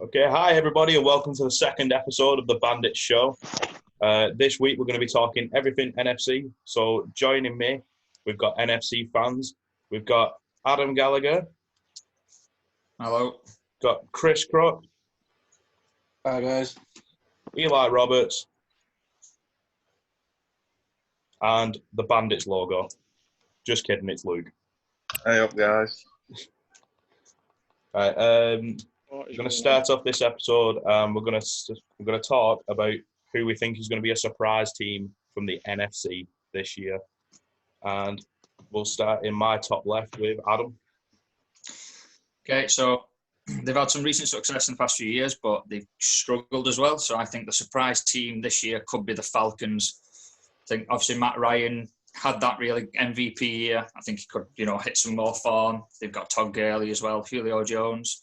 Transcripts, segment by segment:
Okay, hi everybody, and welcome to the second episode of the Bandits Show. This week we're going to be talking everything NFC. So joining me, we've got NFC fans. We've got Adam Gallagher. Hello. Got Chris Crook. Hi guys. Eli Roberts. And the Bandits logo. Just kidding, it's Luke. Hey up, guys. Right, we're going to start off this episode. We're going to talk about who we think is going to be a surprise team from the NFC this year, and we'll start in my top left with Adam. Okay, so they've had some recent success in the past few years, but they've struggled as well. So I think the surprise team this year could be the Falcons. I think obviously Matt Ryan had that really MVP year. I think he could, hit some more form. They've got Todd Gurley as well, Julio Jones.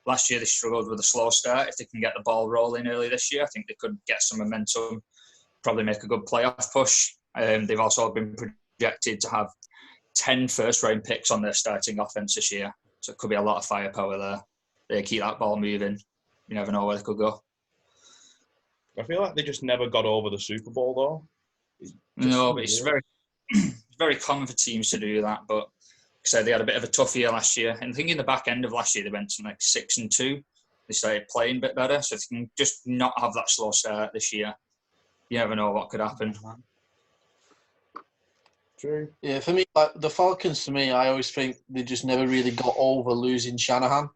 Last year they struggled with a slow start. If they can get the ball rolling early this year, I think they could get some momentum, probably make a good playoff push. They've also been projected to have 10 first-round picks on their starting offense this year. So it could be a lot of firepower there. They keep that ball moving. You never know where they could go. I feel like they just never got over the Super Bowl, though. No, but it's very common for teams to do that. But like I said, they had a bit of a tough year last year. And I think in the back end of last year, they went to 6-2. They started playing a bit better. So if they can just not have that slow start this year, you never know what could happen. True. Yeah, for me, like the Falcons, to me, I always think they just never really got over losing Shanahan.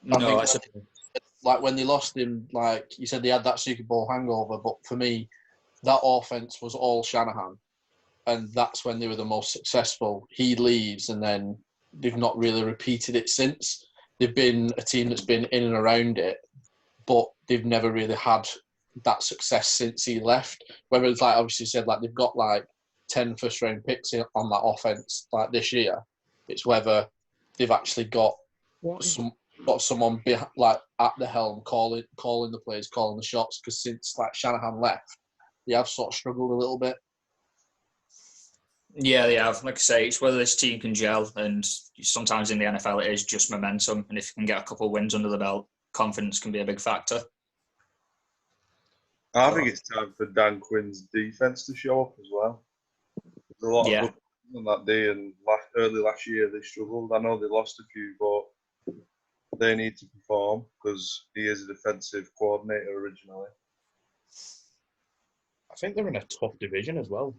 No, like when they lost him, like you said, they had that Super Bowl hangover. But for me, that offense was all Shanahan. And that's when they were the most successful. He leaves, and then they've not really repeated it since. They've been a team that's been in and around it, but they've never really had that success since he left. Whether it's like obviously said, like they've got like 10 first-round picks on that offense like this year. It's whether they've actually got someone like at the helm calling the plays, calling the shots. Because since like Shanahan left, they have sort of struggled a little bit. Yeah, they have. Like I say, it's whether this team can gel, and sometimes in the NFL it is just momentum. And if you can get a couple of wins under the belt, confidence can be a big factor. I think it's time for Dan Quinn's defense to show up as well. There's a lot of good on that day, and early last year they struggled. I know they lost a few, but they need to perform because he is a defensive coordinator originally. I think they're in a tough division as well.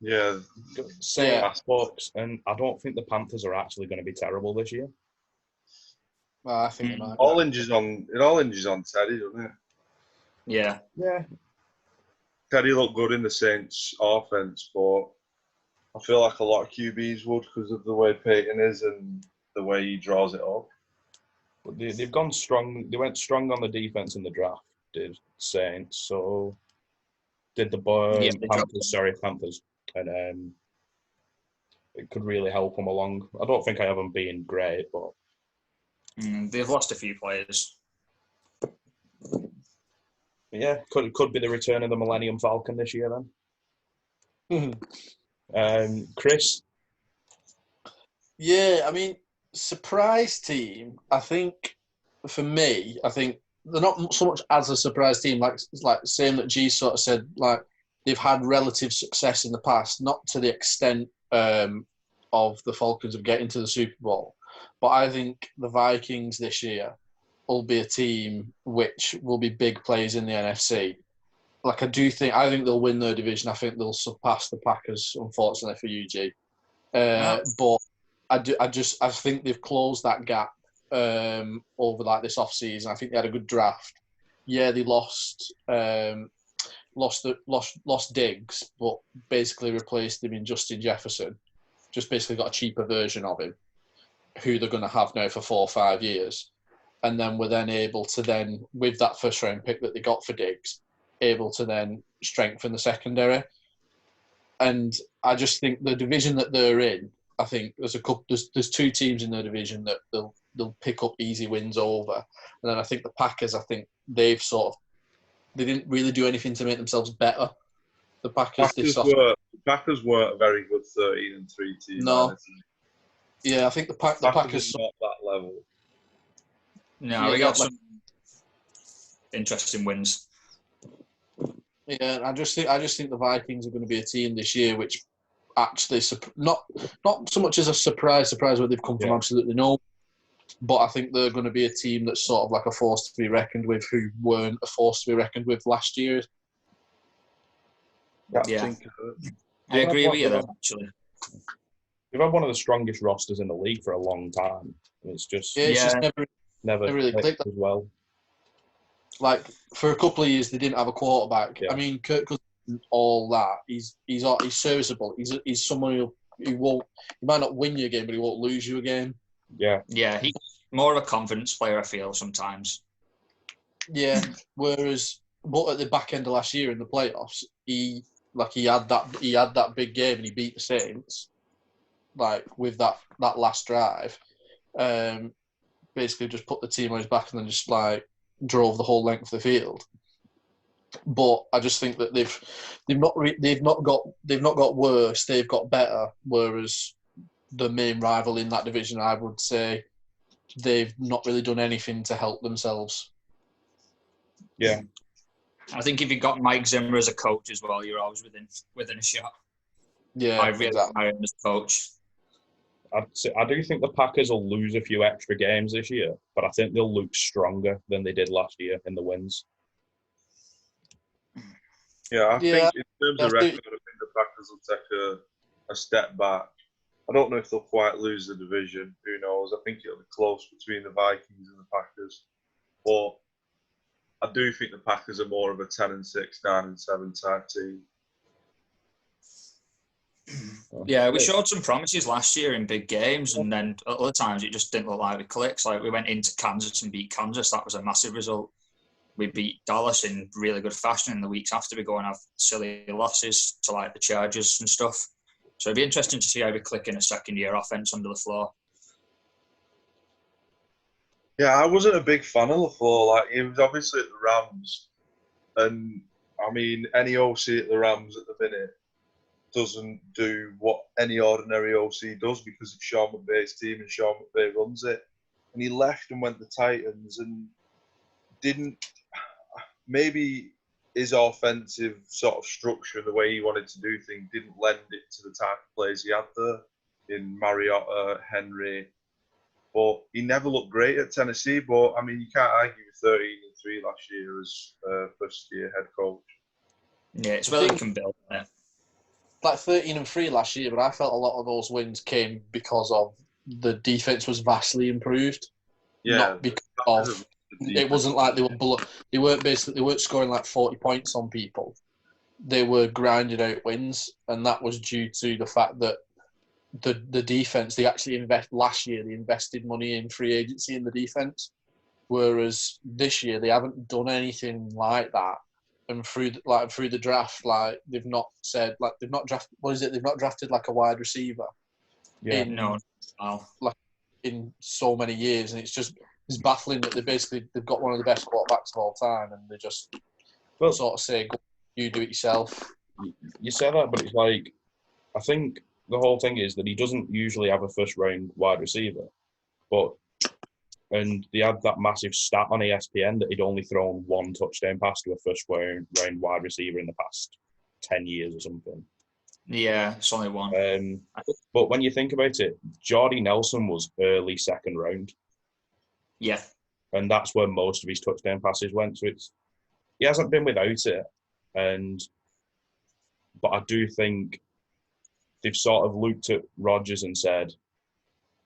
Yeah. Bucks, and I don't think the Panthers are actually going to be terrible this year. Well, I think they might. It all hinges on Teddy, doesn't it? Yeah. Yeah. Teddy looked good in the Saints offense, but I feel like a lot of QBs would because of the way Peyton is and the way he draws it up. But they've gone strong. They went strong on the defense in the draft, did Saints. So did the Panthers. And it could really help them along. I don't think I have them being great, but they've lost a few players. Yeah, could be the return of the Millennium Falcon this year then. Chris? Yeah, I mean, surprise team, I think, for me, I think they're not so much as a surprise team, like same that G sort of said, like, they've had relative success in the past, not to the extent of the Falcons of getting to the Super Bowl. But I think the Vikings this year will be a team which will be big players in the NFC. Like I think they'll win their division. I think they'll surpass the Packers, unfortunately for UG. But I think they've closed that gap over like this off season. I think they had a good draft. Yeah, they lost Diggs, but basically replaced him in Justin Jefferson. Just basically got a cheaper version of him, who they're going to have now for 4 or 5 years. And then we're then able to then, with that first round pick that they got for Diggs, able to then strengthen the secondary. And I just think the division that they're in, I think there's 2 teams in their division that they'll pick up easy wins over. And then I think the Packers, they didn't really do anything to make themselves better. The Packers weren't a very good 13-3 team. No. Yeah, I think the Packers not that level. No, we got some interesting wins. Yeah, I just think the Vikings are going to be a team this year which actually not so much as a surprise where they've come from absolutely no, but I think they're going to be a team that's sort of like a force to be reckoned with, who weren't a force to be reckoned with last year. Yeah, I agree with you there, actually. We've had one of the strongest rosters in the league for a long time. It's just just never really clicked as well. Like for a couple of years, they didn't have a quarterback. Yeah. I mean, Kirk Cousins, all that. He's serviceable. He's someone who won't. He might not win you a game, but he won't lose you a game. Yeah, he's more of a confidence player, I feel sometimes. Yeah, but at the back end of last year in the playoffs, he had that big game and he beat the Saints, like with that last drive. Basically, just put the team on his back and then just like drove the whole length of the field. But I just think that they've not got worse, they've got better. Whereas the main rival in that division, I would say, they've not really done anything to help themselves. Yeah, I think if you got Mike Zimmer as a coach as well, you're always within a shot. Yeah, I really admire him as a coach. I do think the Packers will lose a few extra games this year, but I think they'll look stronger than they did last year in the wins. Yeah, I think in terms of record, I think the Packers will take a step back. I don't know if they'll quite lose the division. Who knows? I think it'll be close between the Vikings and the Packers. But I do think the Packers are more of a 10-6, 9-7 type team. Yeah, we showed some promises last year in big games, and then at other times it just didn't look like it clicks. Like we went into Kansas and beat Kansas. That was a massive result. We beat Dallas in really good fashion in the weeks after. We go and have silly losses to like the Chargers and stuff. So it'd be interesting to see how we click in a second-year offense under LaFleur. Yeah, I wasn't a big fan of LaFleur. Like, he was obviously at the Rams, and I mean, any OC at the Rams at the minute doesn't do what any ordinary OC does because it's Sean McVay's team and Sean McVay runs it. And he left and went to Titans and didn't. Maybe his offensive sort of structure, the way he wanted to do things, didn't lend it to the type of players he had there in Mariota, Henry. But he never looked great at Tennessee. But I mean, you can't argue with 13-3 last year as first-year head coach. Yeah, it's well he can build it. Like 13-3 last year, but I felt a lot of those wins came because of the defense was vastly improved. Yeah, not because of. It wasn't like they weren't scoring like 40 points on people. They were grinding out wins, and that was due to the fact that the defense, they actually invested money in free agency in the defense, whereas this year they haven't done anything like that. And through the draft, like they've not drafted. What is it? They've not drafted like a wide receiver. Yeah, like in so many years, and it's baffling that they've got one of the best quarterbacks of all time, and they just sort of say, "Go, you do it yourself." You say that, but it's like, I think the whole thing is that he doesn't usually have a first-round wide receiver, and they had that massive stat on ESPN that he'd only thrown one touchdown pass to a first-round wide receiver in the past 10 years or something. Yeah, it's only one. But when you think about it, Jordy Nelson was early second round. Yeah. And that's where most of his touchdown passes went. So he hasn't been without it. But I do think they've sort of looked at Rodgers and said,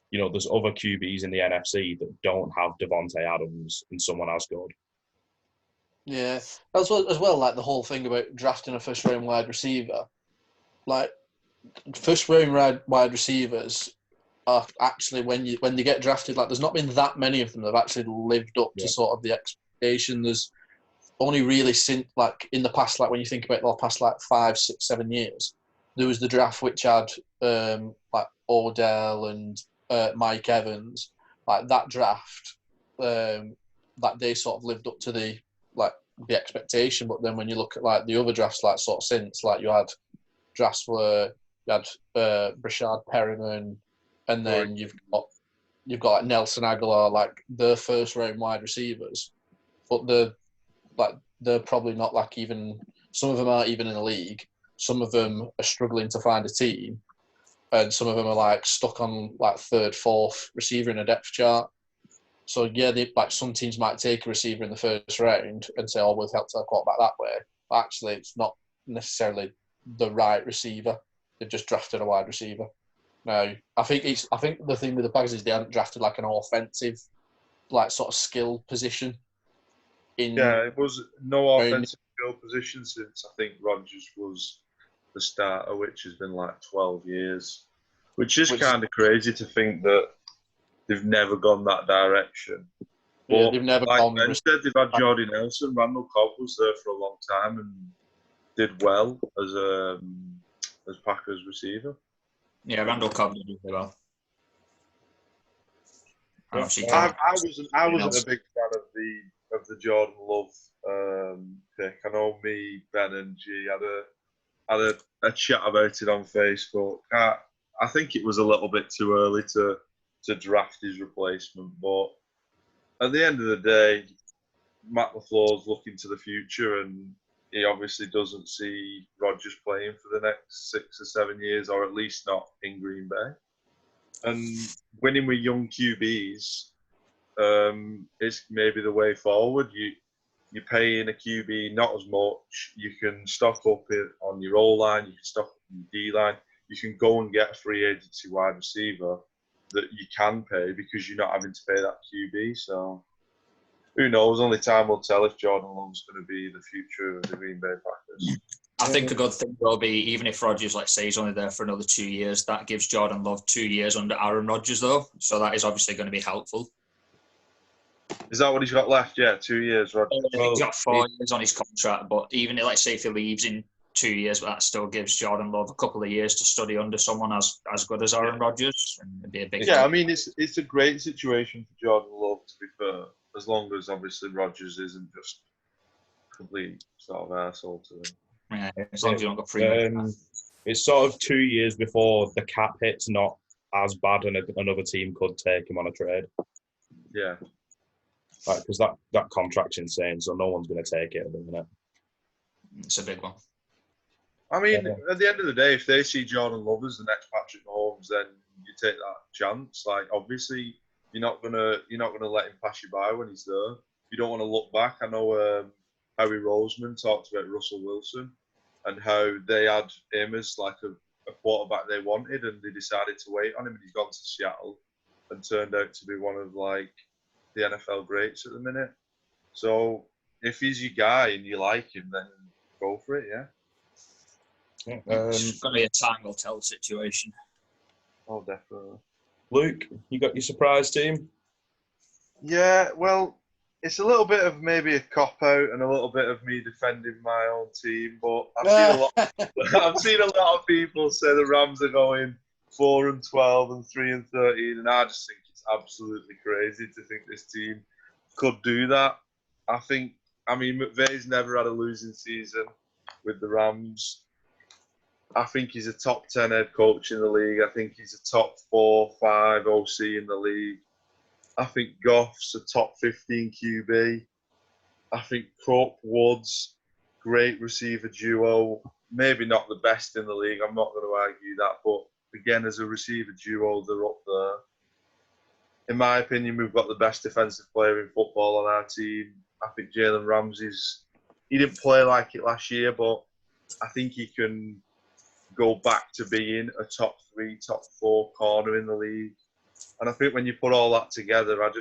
you know, there's other QBs in the NFC that don't have Devontae Adams and someone as good. Yeah. As well, like the whole thing about drafting a first-round wide receiver. Like, first-round wide receivers are actually, when they get drafted, like there's not been that many of them that have actually lived up to sort of the expectation. There's only really since, like, in the past, like when you think about the past, like 5, 6, 7 years, there was the draft which had like Odell and Mike Evans. Like that draft, that they sort of lived up to the expectation. But then when you look at like the other drafts, like sort of since, like you had drafts where you had Brashad Perriman, and then you've got you've got like Nelson Aguilar, like their first round wide receivers, but they're probably not like even. Some of them aren't even in the league. Some of them are struggling to find a team, and some of them are like stuck on like third, fourth receiver in a depth chart. So yeah, like some teams might take a receiver in the first round and say, "Oh, we'll help their quarterback that way." But actually, it's not necessarily the right receiver. They've just drafted a wide receiver. No, I think the thing with the Packers is they haven't drafted like an offensive, like sort of skill position. It was no offensive skill position since I think Rodgers was the starter, which has been like 12 years, which is kind of crazy to think that they've never gone that direction. But they've never like gone. Ben said, they've had Jordy Nelson. Randall Cobb was there for a long time and did well as Packers receiver. Yeah, Randall Cobb did really well. I wasn't a big fan of the Jordan Love pick. I know me, Ben, and G had a chat about it on Facebook. I think it was a little bit too early to draft his replacement, but at the end of the day, Matt LaFleur's looking to the future, and he obviously doesn't see Rodgers playing for the next 6 or 7 years, or at least not in Green Bay. And winning with young QBs is maybe the way forward. You're paying a QB not as much. You can stock up on your O-line. You can stock up on your D-line. You can go and get a free agency wide receiver that you can pay because you're not having to pay that QB. So who knows? Only time will tell if Jordan Love's going to be the future of the Green Bay Packers. I think a good thing will be, even if Rodgers, let's say, he's only there for another 2 years, that gives Jordan Love 2 years under Aaron Rodgers, though. So that is obviously going to be helpful. Is that what he's got left? Yeah, 2 years, Rodgers. He's got 4 years on his contract, but even, let's say, if he leaves in 2 years, but that still gives Jordan Love a couple of years to study under someone as good as Aaron Rodgers. And it'd be a big I mean, it's a great situation for Jordan Love, to be fair, as long as, obviously, Rodgers isn't just complete sort of arsehole to him. Yeah, as long as you don't go free. It's sort of 2 years before the cap hit's not as bad, and another team could take him on a trade. Yeah. Because that contract's insane, so no one's going to take it at the minute. It's a big one. I mean, at the end of the day, if they see Jordan Love as the next Patrick Mahomes, then you take that chance. Like, obviously, you're not gonna let him pass you by when he's there. You don't want to look back. I know Howie Roseman talked about Russell Wilson and how they had him as like a quarterback they wanted, and they decided to wait on him, and he's gone to Seattle and turned out to be one of like the NFL greats at the minute. So if he's your guy and you like him, then go for it, yeah. It's going to be a time will tell situation. Oh, definitely. Luke, you got your surprise team? Yeah, well, it's a little bit of maybe a cop-out and a little bit of me defending my own team, but I've seen a lot of people say the Rams are going 4-12 and 3-13, and I just think it's absolutely crazy to think this team could do that. I mean, McVay's never had a losing season with the Rams. I think he's a top 10 head coach in the league. I think he's a top 4-5 OC in the league. I think Goff's a top 15 QB. I think Cook, Woods, great receiver duo. Maybe not the best in the league. I'm not going to argue that. But again, as a receiver duo, they're up there. In my opinion, we've got the best defensive player in football on our team. I think Jalen Ramsey's... He didn't play like it last year, but I think he can go back to being a top 3, top 4 corner in the league. And I think when you put all that together, I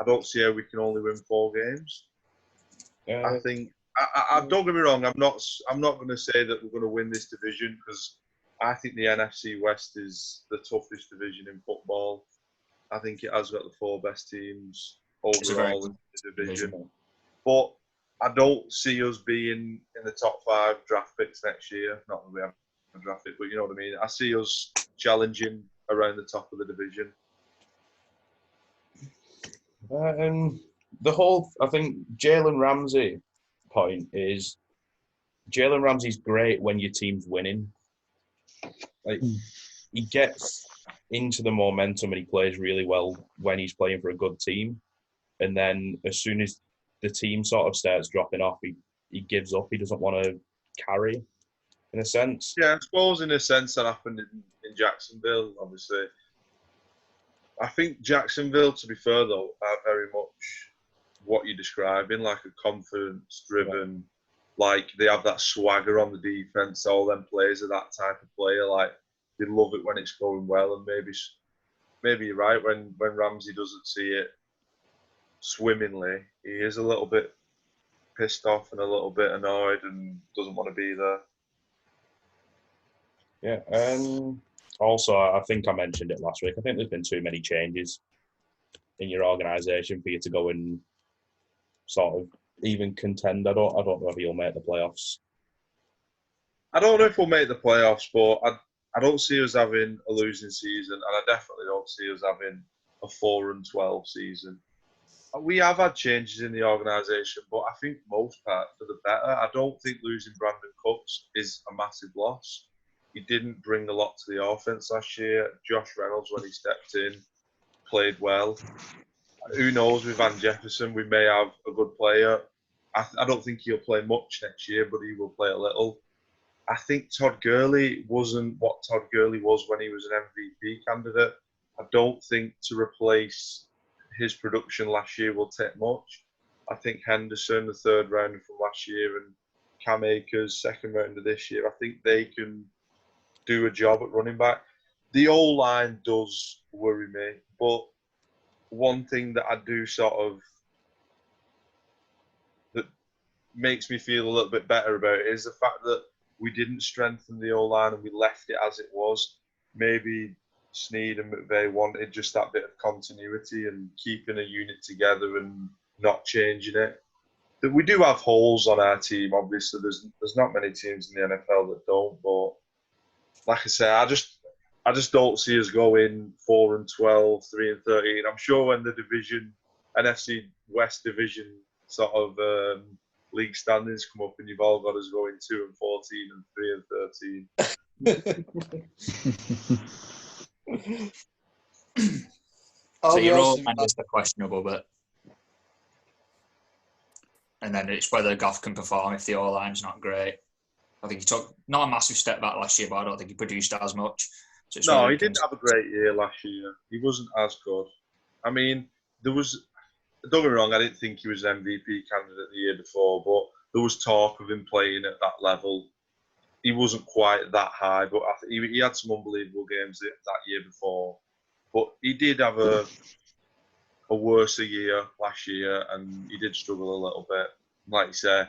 don't see how we can only win 4 games. I think, don't get me wrong, I'm not going to say that we're going to win this division, because I think the NFC West is the toughest division in football. I think it has got the 4 best teams overall in the division. But I don't see us being in the top 5 draft picks next year. Not that we have a draft pick, but you know what I mean. I see us challenging around the top of the division. I think Jalen Ramsey point is Jalen Ramsey's great when your team's winning. Like he gets into the momentum and he plays really well when he's playing for a good team. And then as soon as the team sort of starts dropping off, he gives up. He doesn't want to carry, in a sense. Yeah, I suppose in a sense that happened in Jacksonville, obviously. I think Jacksonville, to be fair though, are very much what you're describing, like a confidence-driven, like they have that swagger on the defense. All them players are that type of player. Like they love it when it's going well, and maybe you're right. When Ramsey doesn't see it swimmingly, he is a little bit pissed off and a little bit annoyed and doesn't want to be there. Yeah, also, I think I mentioned it last week. I think there's been too many changes in your organisation for you to go and sort of even contend. I don't know if you'll make the playoffs. I don't know if we'll make the playoffs, but I don't see us having a losing season, and I definitely don't see us having a 4-12 season. We have had changes in the organisation, but I think most part for the better. I don't think losing Brandon Cooks is a massive loss. He didn't bring a lot to the offense last year. Josh Reynolds, when he stepped in, played well. Who knows, with Van Jefferson, we may have a good player. I don't think he'll play much next year, but he will play a little. I think Todd Gurley wasn't what Todd Gurley was when he was an MVP candidate. I don't think to replace his production last year will take much. I think Henderson, the third rounder from last year, and Cam Akers, second rounder this year, I think they can do a job at running back. The O-line does worry me, but one thing that I do sort of that makes me feel a little bit better about it is the fact that we didn't strengthen the O-line and we left it as it was. Maybe Snead and McVay wanted just that bit of continuity and keeping a unit together and not changing it. That we do have holes on our team, obviously. There's not many teams in the NFL that don't, but like I say, I just don't see us going 4-12, 3-13. I'm sure when the division, NFC West division sort of league standings come up, and you've all got us going 2-14 and 3-13. So your O-line is the questionable bit, and then it's whether Goff can perform if the O-line's not great. I think he took not a massive step back last year, but I don't think he produced as much. So no, he didn't have a great year last year. He wasn't as good. I mean, don't get me wrong, I didn't think he was an MVP candidate the year before, but there was talk of him playing at that level. He wasn't quite that high, but I think he had some unbelievable games that year before. But he did have a worse year last year, and he did struggle a little bit. Like you say,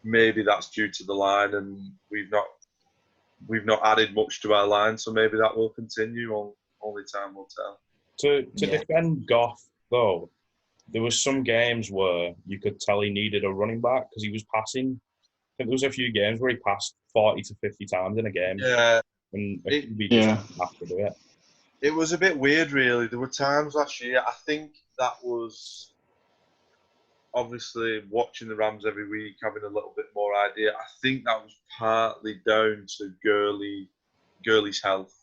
maybe that's due to the line, and we've not added much to our line, so maybe that will continue. Only time will tell. To defend Goff, though, there was some games where you could tell he needed a running back because he was passing. I think there was a few games where he passed 40 to 50 times in a game. Yeah. And he just have to do it. It was a bit weird, really. There were times last year, I think that was obviously watching the Rams every week, having a little bit more idea. I think that was partly down to Gurley's health.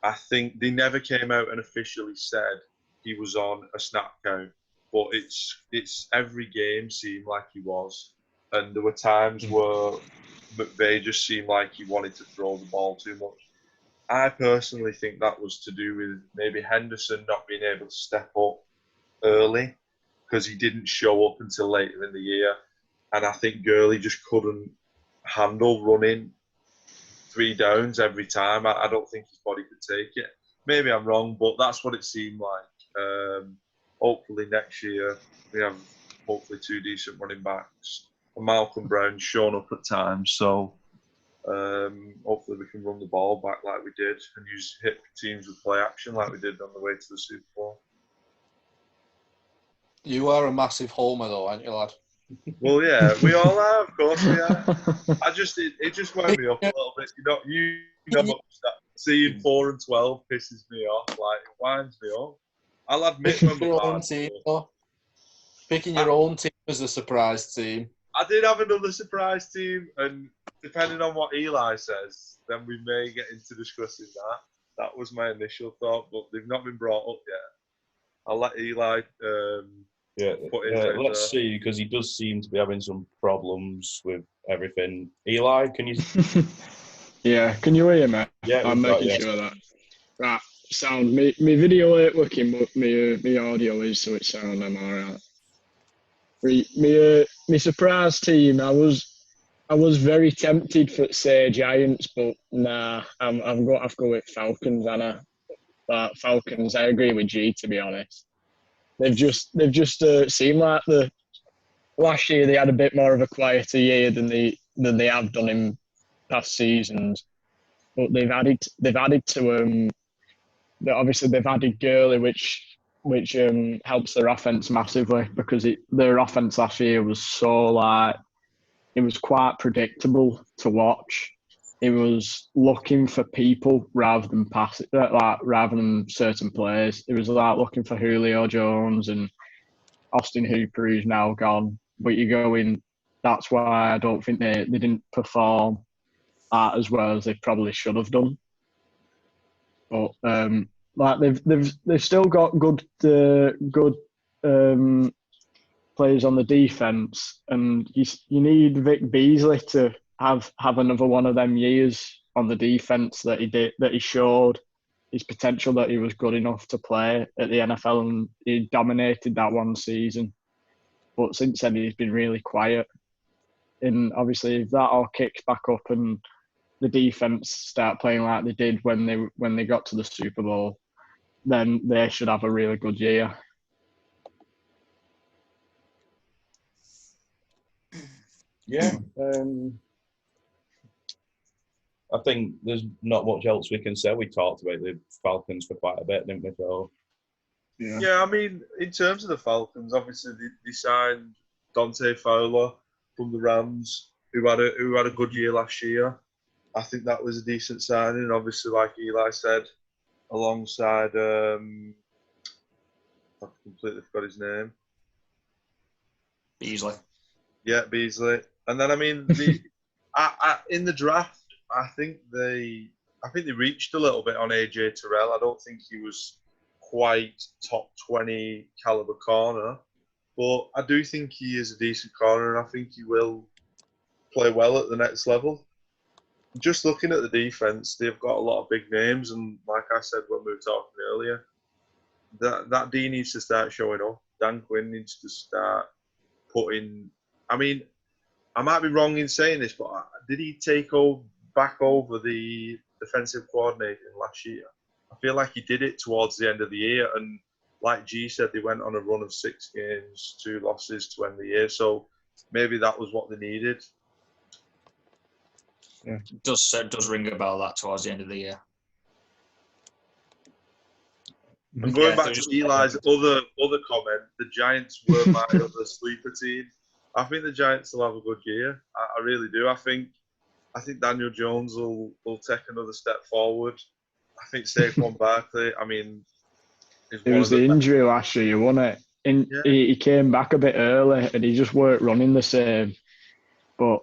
I think they never came out and officially said he was on a snap count, but it's every game seemed like he was. And there were times where McVay just seemed like he wanted to throw the ball too much. I personally think that was to do with maybe Henderson not being able to step up early because he didn't show up until later in the year. And I think Gurley just couldn't handle running 3 downs every time. I don't think his body could take it. Maybe I'm wrong, but that's what it seemed like. Hopefully next year we have hopefully 2 decent running backs. And Malcolm Brown's shown up at times, so hopefully we can run the ball back like we did and hit teams with play action like we did on the way to the Super Bowl. You are a massive homer though, aren't you, lad? Well, yeah, we all are, of course we are. It just wound me up a little bit. You know that seeing 4-12 pisses me off, like it winds me up. I'll admit when picking your own team as a surprise team. I did have another surprise team, and depending on what Eli says, then we may get into discussing that. That was my initial thought, but they've not been brought up yet. I'll let Eli put in. Let's see, because he does seem to be having some problems with everything. Eli, can you? Yeah, can you hear me? Yeah, I'm making sure that. Right, sound. Me video ain't working, but me audio is, so it sound I'm alright. Me surprise team. I was very tempted for say Giants, but nah, I've got to go with Falcons, Anna. But Falcons, I agree with G, to be honest. They've just seemed like the last year they had a bit more of a quieter year than they have done in past seasons. But they've added to obviously they've added Gurley, which helps their offense massively, because their offense last year was so it was quite predictable to watch. It was looking for people rather than rather than certain players. It was looking for Julio Jones and Austin Hooper, who's now gone. But you go in, that's why I don't think they didn't perform as well as they probably should have done. But they've still got good players on the defense, and you need Vic Beasley to have another one of them years on the defense that he showed his potential, that he was good enough to play at the NFL, and he dominated that one season. But since then he's been really quiet, and obviously if that all kicks back up and the defense start playing like they did when they got to the Super Bowl, then they should have a really good year. Yeah. I think there's not much else we can say. We talked about the Falcons for quite a bit, didn't we, Joe? Yeah, I mean, in terms of the Falcons, obviously they signed Dante Fowler from the Rams, who had a good year last year. I think that was a decent signing. And obviously, like Eli said, alongside I completely forgot his name. Beasley. Yeah, Beasley. And then I mean, in the draft, I think they reached a little bit on AJ Terrell. I don't think he was quite top 20 caliber corner, but I do think he is a decent corner, and I think he will play well at the next level. Just looking at the defense, they've got a lot of big names, and like I said when we were talking earlier, that D needs to start showing up. Dan Quinn needs to start putting. I mean, I might be wrong in saying this, but did he take back over the defensive coordinator last year? I feel like he did it towards the end of the year, and like G said, they went on a run of 6 games, 2 losses to end the year. So maybe that was what they needed. Yeah. It does ring a bell that towards the end of the year. And going back to Eli's other comment, the Giants were my other sleeper team. I think the Giants will have a good year. I really do. I think Daniel Jones will take another step forward. I think Saquon Barkley, I mean... It was the injury last year, wasn't it? He came back a bit early and he just weren't running the same. But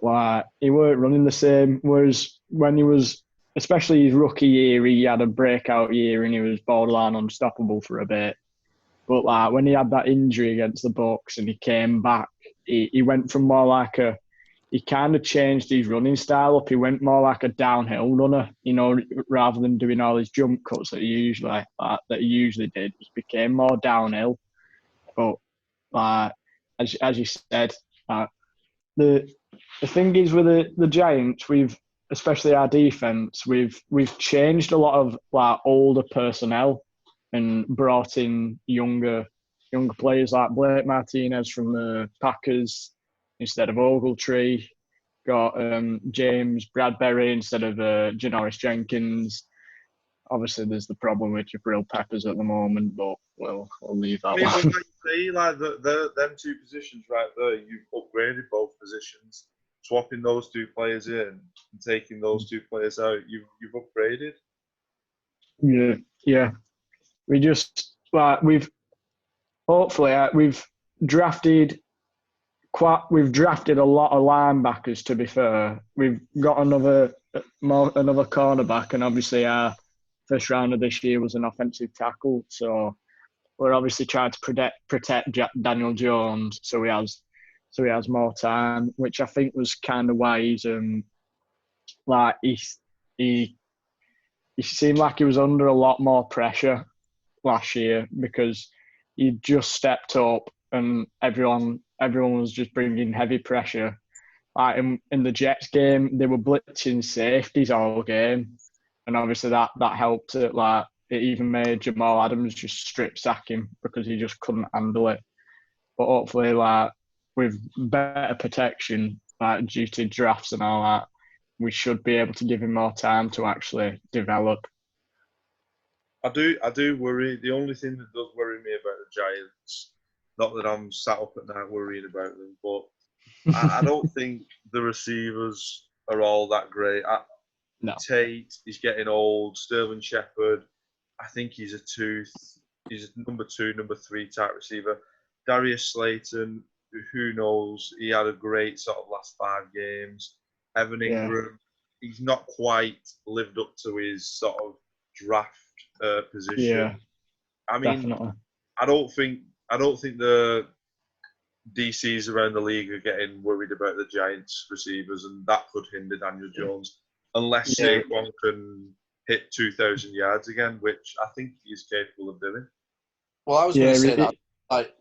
he weren't running the same. Whereas when he was, especially his rookie year, he had a breakout year and he was borderline unstoppable for a bit. But when he had that injury against the Bucs and he came back, he went from more he kind of changed his running style up. He went more like a downhill runner, rather than doing all his jump cuts that he usually did. He became more downhill. But as you said, the thing is with the Giants, especially our defense, we've changed a lot of older personnel and brought in younger players like Blake Martinez from the Packers instead of Ogletree. Got James Bradbury instead of Janoris Jenkins. Obviously, there's the problem with Jabril Peppers at the moment, but we'll leave that one. Like you say, them 2 positions right there, you've upgraded both positions. Swapping those 2 players in and taking those 2 players out, you've upgraded. Yeah. We just we've drafted a lot of linebackers. To be fair, we've got another cornerback, and obviously our first round of this year was an offensive tackle. So we're obviously trying to protect Daniel Jones so he has more time, which I think was kind of why he's like he seemed like he was under a lot more pressure last year because he just stepped up and everyone was just bringing heavy pressure. Like in the Jets game, they were blitzing safeties all game, and obviously that helped it. Like it even made Jamal Adams just strip sack him because he just couldn't handle it. But hopefully, like with better protection, like due to drafts and all that, we should be able to give him more time to actually develop. I do worry. The only thing that does worry me about the Giants, not that I'm sat up at night worrying about them, but I don't think the receivers are all that great. No. Tate is getting old. Sterling Shepard, I think he's a number 2, number 3 type receiver. Darius Slayton, who knows? He had a great sort of last 5 games. Evan Ingram, he's not quite lived up to his sort of draft position. Yeah, I mean, definitely. I don't think the DCs around the league are getting worried about the Giants receivers, and that could hinder Daniel Jones unless Saquon can hit 2,000 yards again, which I think he's capable of doing. Well, I was going to say that like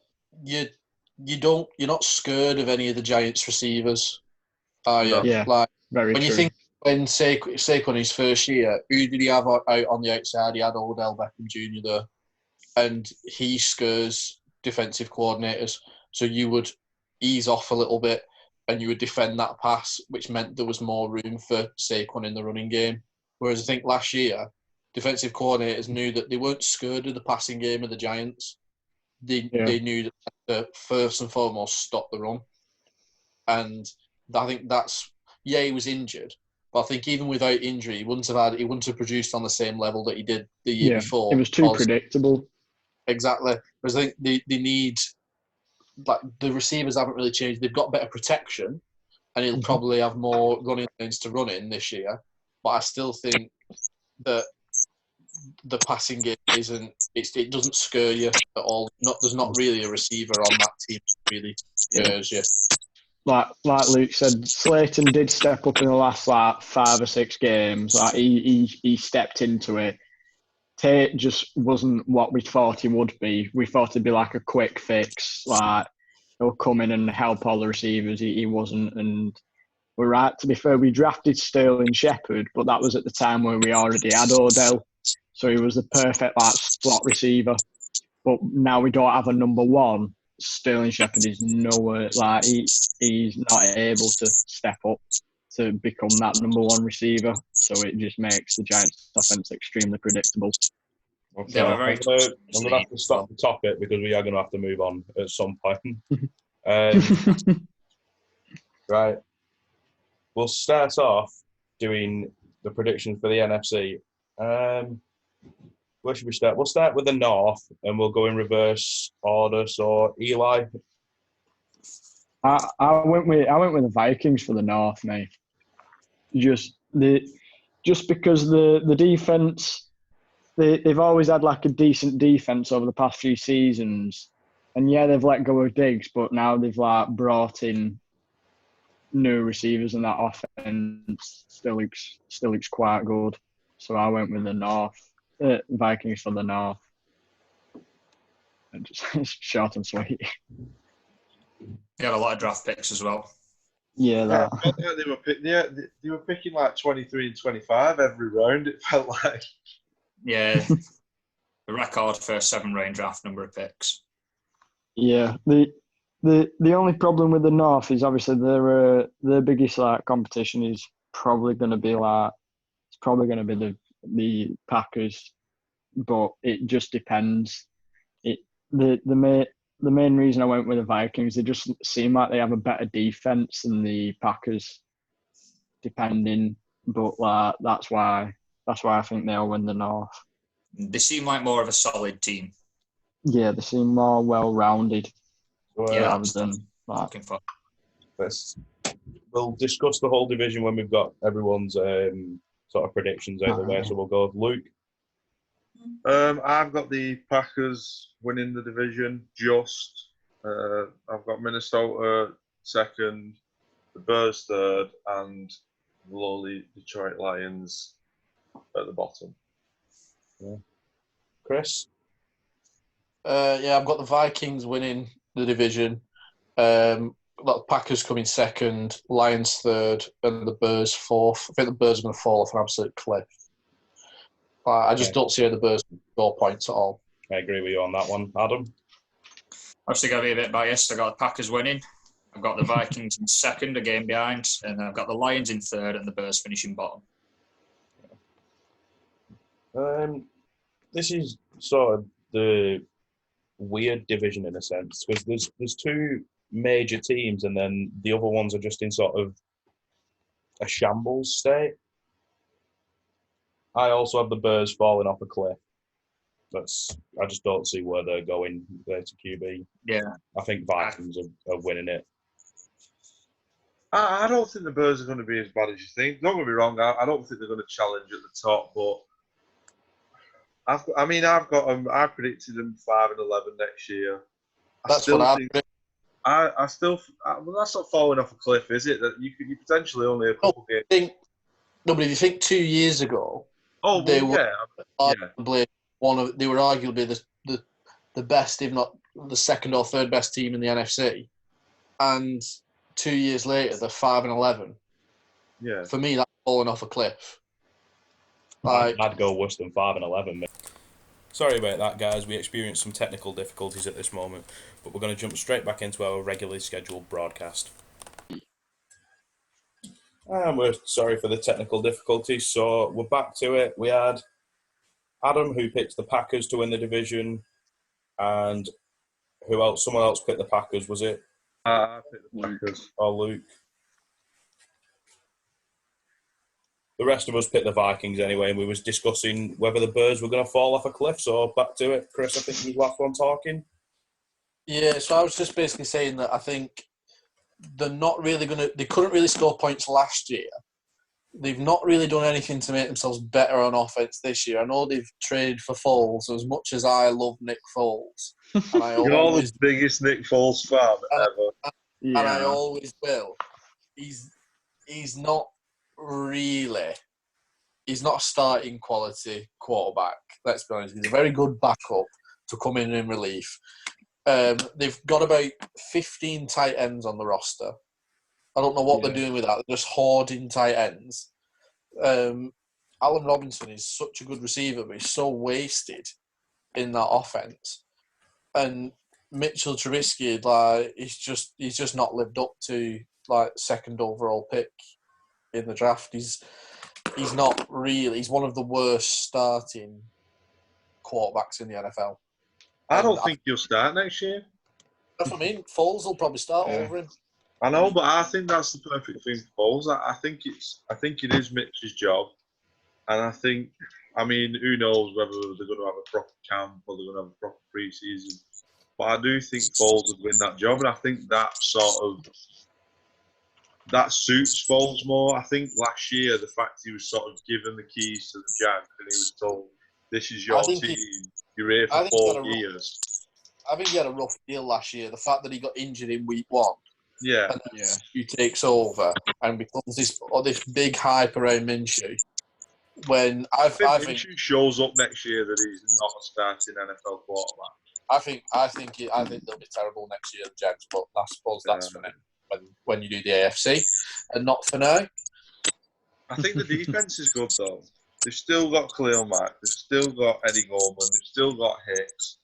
you're not scared of any of the Giants receivers, are you? Yeah, like very when true. you think when Saquon his first year, who did he have out on the outside? He had Odell Beckham Jr. there, and he scares defensive coordinators. So you would ease off a little bit and you would defend that pass, which meant there was more room for Saquon in the running game. Whereas I think last year, defensive coordinators knew that they weren't scared of the passing game of the Giants. They knew that first and foremost stop the run. And I think he was injured, but I think even without injury, he wouldn't have produced on the same level that he did the year before. It was too predictable. Exactly. Because I think they need, like, the receivers haven't really changed. They've got better protection, and he'll probably have more running lanes to run in this year. But I still think that the passing game it doesn't scare you at all. There's not really a receiver on that team that really scares you. Like Luke said, Slayton did step up in the last 5 or 6 games. Like he stepped into it. Tate just wasn't what we thought he would be. We thought it'd be like a quick fix, like he'll come in and help all the receivers. He wasn't, and we're right. To be fair, we drafted Sterling Shepard, but that was at the time where we already had Odell, so he was the perfect slot receiver. But now we don't have a number 1. Sterling Shepard is nowhere, like he's not able to step up to become that number 1 receiver. So it just makes the Giants' offense extremely predictable. Okay, I'm going to have to stop the topic because we are going to have to move on at some point. Right. We'll start off doing the predictions for the NFC. Where should we start? We'll start with the North, and we'll go in reverse order. So, Eli? I went with the Vikings for the North, mate. Just because the defense, they've always had like a decent defense over the past few seasons, and they've let go of Diggs, but now they've like brought in new receivers, and that offense still looks quite good. So I went with the North, Vikings for the North. And just it's short and sweet. They had a lot of draft picks as well. Yeah, that. I felt like they were picking like 23 and 25 every round. It felt like. Yeah, the record for 7-round draft number of picks. Yeah, the only problem with the North is obviously their biggest competition is probably going to be the Packers, but it just depends. The main reason I went with the Vikings, they just seem like they have a better defense than the Packers, depending. But that's why I think they'll win the North. They seem like more of a solid team. Yeah, they seem more well-rounded. Rather than looking for. We'll discuss the whole division when we've got everyone's sort of predictions out of the way. So we'll go with Luke. I've got the Packers winning the division. I've got Minnesota second, the Bears third, and the lowly Detroit Lions at the bottom. Yeah. Chris? I've got the Vikings winning the division. The Packers coming second, Lions third, and the Bears fourth. I think the Bears are going to fall off an absolute cliff. I just don't see how the Bears score points at all. I agree with you on that one. Adam? Obviously, got to be a bit biased. I got the Packers winning. I've got the Vikings in second, a game behind, and I've got the Lions in third, and the Bears finishing bottom. This is sort of the weird division in a sense, because there's two major teams, and then the other ones are just in sort of a shambles state. I also have the Bears falling off a cliff. I just don't see where they're going there to QB. Yeah. I think Vikings are winning it. I don't think the Bears are going to be as bad as you think. Don't get me wrong, I don't think they're going to challenge at the top, but I predicted them 5-11 next year. That's what I think. Well, that's not falling off a cliff, is it? That you potentially only a couple games. But if you think 2 years ago, they were arguably the best, if not the second or third best team in the NFC, and 2 years later they're 5-11. Yeah. For me, that's falling off a cliff. I'd go worse than 5-11. Sorry about that, guys. We experienced some technical difficulties at this moment, but we're going to jump straight back into our regularly scheduled broadcast. And we're sorry for the technical difficulties, so we're back to it. We had Adam, who picked the Packers to win the division, and who else? Someone else picked the Packers, was it? I picked the Packers. Or Luke? The rest of us picked the Vikings anyway, and we was discussing whether the Bears were going to fall off a cliff. So back to it, Chris. I think you were the last one talking. Yeah, so I was just basically saying that I think they're not really going to. They couldn't really score points last year. They've not really done anything to make themselves better on offense this year. I know they've traded for Foles. As much as I love Nick Foles, and you're the biggest Nick Foles fan ever, and I always will. He's not. Really, he's not a starting quality quarterback. Let's be honest. He's a very good backup to come in relief. They've got about 15 tight ends on the roster. I don't know what they're doing with that. They're just hoarding tight ends. Allen Robinson is such a good receiver, but he's so wasted in that offense. And Mitchell Trubisky, he's just not lived up to second overall pick in the draft. He's not really. He's one of the worst starting quarterbacks in the NFL. I don't think he'll start next year. That's what I mean. Foles will probably start over him. I know, but I think that's the perfect thing for Foles. I think it is Mitch's job, and who knows whether they're going to have a proper camp or they're going to have a proper preseason. But I do think Foles would win that job, and I think that suits Foles more. I think last year, the fact he was sort of given the keys to the Jags and he was told, this is your team, you're here for 4 years. I think he had a rough deal last year. The fact that he got injured in week 1. Yeah. And then he takes over and becomes this big hype around Minshew. When I think Minshew shows up next year that he's not a starting NFL quarterback. I think they'll be terrible next year, the Jags, but I suppose that's for them. When you do the AFC, and not for now. I think the defense is good though. They've still got Khalil Mack, they've still got Eddie Goldman, they've still got Hicks.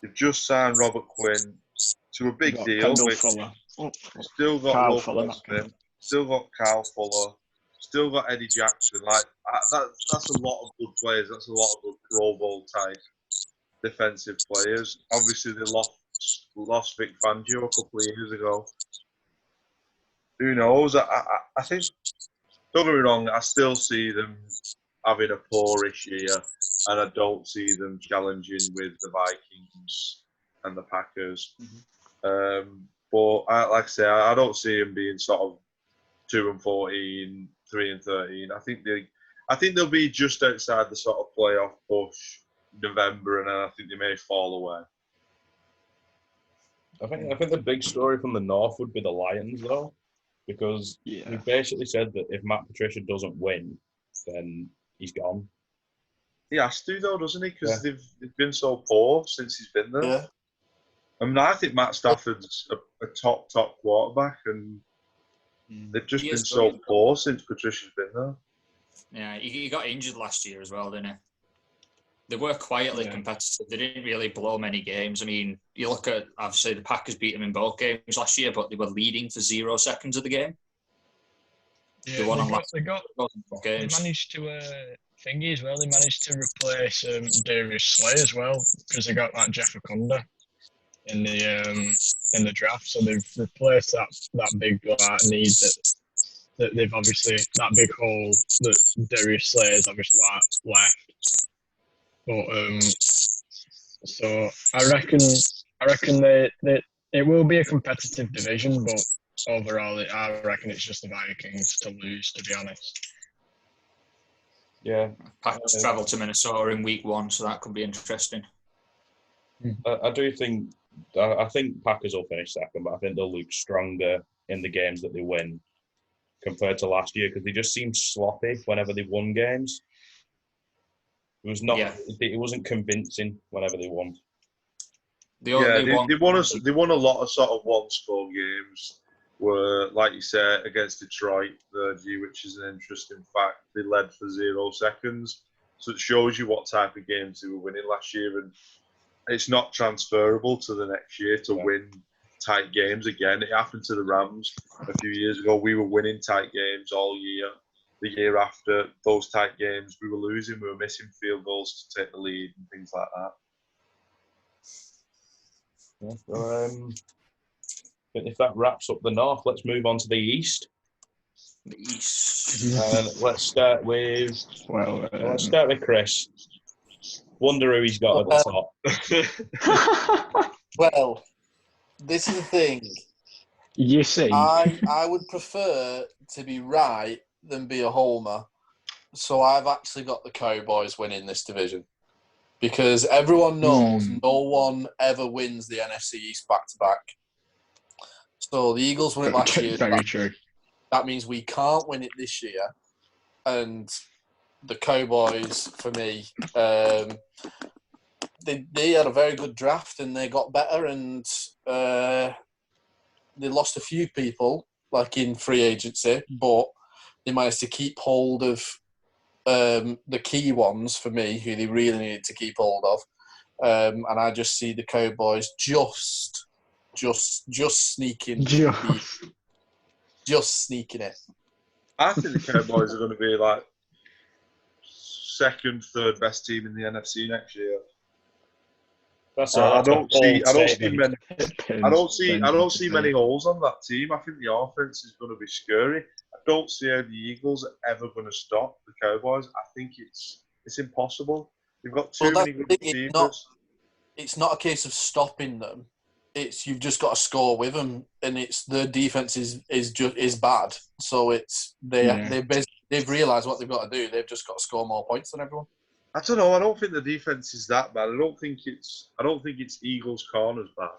They've just signed Robert Quinn to a big deal. Still got Will Smith, still got Kyle Fuller, still got Eddie Jackson. That's a lot of good players. That's a lot of good Pro Bowl type defensive players. Obviously, they lost Vic Fangio a couple of years ago. Who knows? I think, don't get me wrong, I still see them having a poorish year, and I don't see them challenging with the Vikings and the Packers. Mm-hmm. But like I say, I don't see them being sort of 2-14, 3-13. I think they'll be just outside the sort of playoff push, November, and then I think they may fall away. I think the big story from the North would be the Lions, though, because we basically said that if Matt Patricia doesn't win, then he's gone. He has to, though, doesn't he? Because they've been so poor since he's been there. Yeah. I mean, I think Matt Stafford's a top quarterback, and they've just been so poor since Patricia's been there. Yeah, he got injured last year as well, didn't he? They were quietly competitive. They didn't really blow many games. I mean, you look at, obviously, the Packers beat them in both games last year, but they were leading for 0 seconds of the game. Yeah, they managed to thingy as well. They managed to replace Darius Slay as well because they got that Jeff Okunda in the draft. So they've replaced that big need that they've obviously, that big hole that Darius Slay has obviously left. But so I reckon that it will be a competitive division, but overall, I reckon it's just the Vikings to lose, to be honest. Yeah. Packers travel to Minnesota in week 1, so that could be interesting. I think Packers will finish second, but I think they'll look stronger in the games that they win compared to last year, because they just seemed sloppy whenever they won games. It was not. It wasn't convincing whenever they won. They won a lot of sort of one-score games. Were, like you said, against Detroit, which is an interesting fact. They led for 0 seconds, so it shows you what type of games they were winning last year, and it's not transferable to the next year to win tight games again. It happened to the Rams a few years ago. We were winning tight games all year. The year after those tight games, we were losing. We were missing field goals to take the lead and things like that. Yeah, so, if that wraps up the North, let's move on to the East. The East. And let's start with Chris. Wonder who he's got at the top. Well, this is the thing. You see, I would prefer to be right than be a homer. So I've actually got the Cowboys winning this division. Because everyone knows no one ever wins the NFC East back-to-back. So the Eagles won it last year. Very true. That means we can't win it this year. And the Cowboys, for me, they had a very good draft and they got better, and they lost a few people, like in free agency, but they managed to keep hold of the key ones for me, who they really needed to keep hold of. And I just see the Cowboys just sneaking, just sneaking it. I think the Cowboys are going to be like second, third best team in the NFC next year. I don't see many holes on that team. I think the offense is going to be scary. I don't see how the Eagles are ever going to stop the Cowboys. I think it's impossible. They've got too many good receivers. It's not a case of stopping them. It's you've just got to score with them, and it's their defense is bad. So it's they've realised what they've got to do. They've just got to score more points than everyone. I don't know. I don't think the defense is that bad. I don't think it's Eagles' corners bad.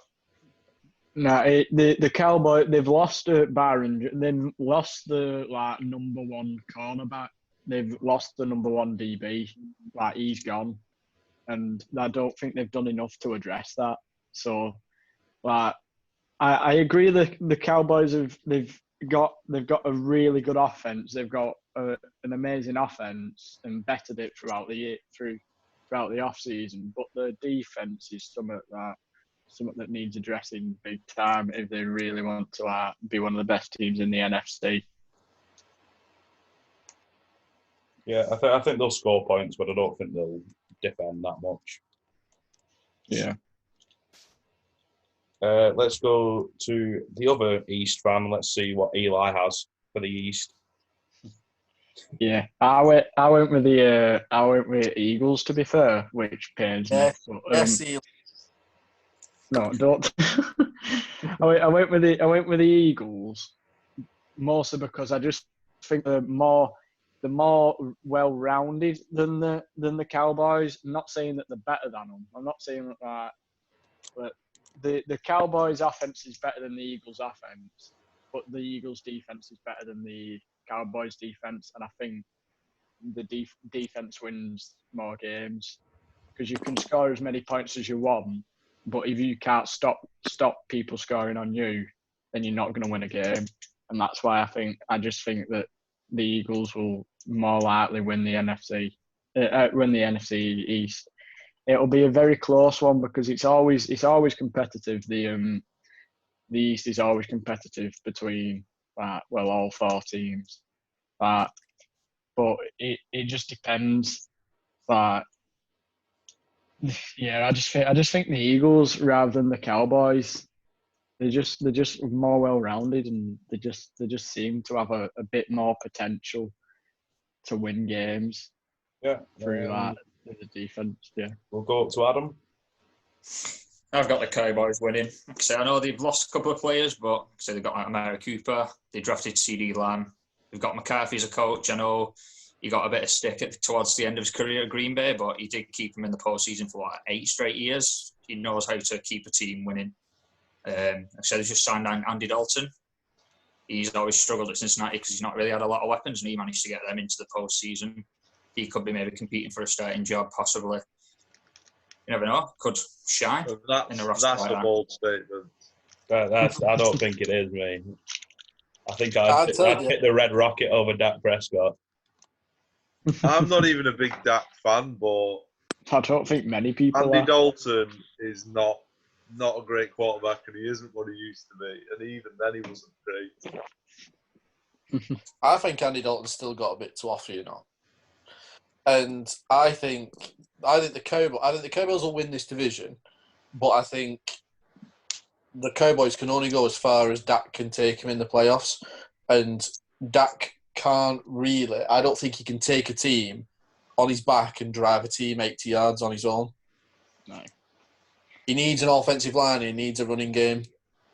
No, the Cowboys, they've lost Byron. They've lost the number one cornerback. They've lost the number one DB. He's gone, and I don't think they've done enough to address that. So, I agree that the Cowboys they've got a really good offense. They've got an amazing offense and bettered it throughout the year, throughout the off season. But the defense is something that needs addressing big time if they really want to be one of the best teams in the NFC. Yeah, I think they'll score points, but I don't think they'll defend that much. Yeah. Let's go to the other East fan. Let's see what Eli has for the East. Yeah, I went with the Eagles, to be fair, which pains me. But, no, don't. I went with the Eagles mostly because I just think they're more they're more well-rounded than the Cowboys. I'm not saying that they're better than them. I'm not saying that, but the Cowboys' offense is better than the Eagles' offense, but the Eagles' defense is better than the Cowboys' defense, and I think the defense wins more games because you can score as many points as you want, but if you can't stop people scoring on you, then you're not going to win a game. And that's why I just think that the Eagles will more likely win the NFC East. It'll be a very close one because it's always competitive. The East is always competitive between all 4 teams. But it just depends. But yeah, I just think the Eagles rather than the Cowboys. They're just more well-rounded, and they just seem to have a bit more potential to win games. Yeah, through that the defense. Yeah, we'll go up to Adam. I've got the Cowboys winning. So I know they've lost a couple of players, but so they've got like Amari Cooper. They drafted CD Lamb. They've got McCarthy as a coach. I know he got a bit of stick towards the end of his career at Green Bay, but he did keep him in the postseason for 8 straight years. He knows how to keep a team winning. I said he's just signed Andy Dalton. He's always struggled at Cincinnati because he's not really had a lot of weapons, and he managed to get them into the postseason. He could be maybe competing for a starting job, possibly. You never know. Could shine in the roster. That's a bold statement. I don't think it is, mate. I think I'd hit the red rocket over Dak Prescott. I'm not even a big Dak fan, but I don't think many people Andy are. Dalton is not a great quarterback, and he isn't what he used to be. And even then, he wasn't great. I think Andy Dalton's still got a bit to offer, you know. And I think the Cowboys will win this division, but I think the Cowboys can only go as far as Dak can take him in the playoffs, and Dak can't really. I don't think he can take a team on his back and drive a team 80 yards on his own. No. He needs an offensive line. He needs a running game,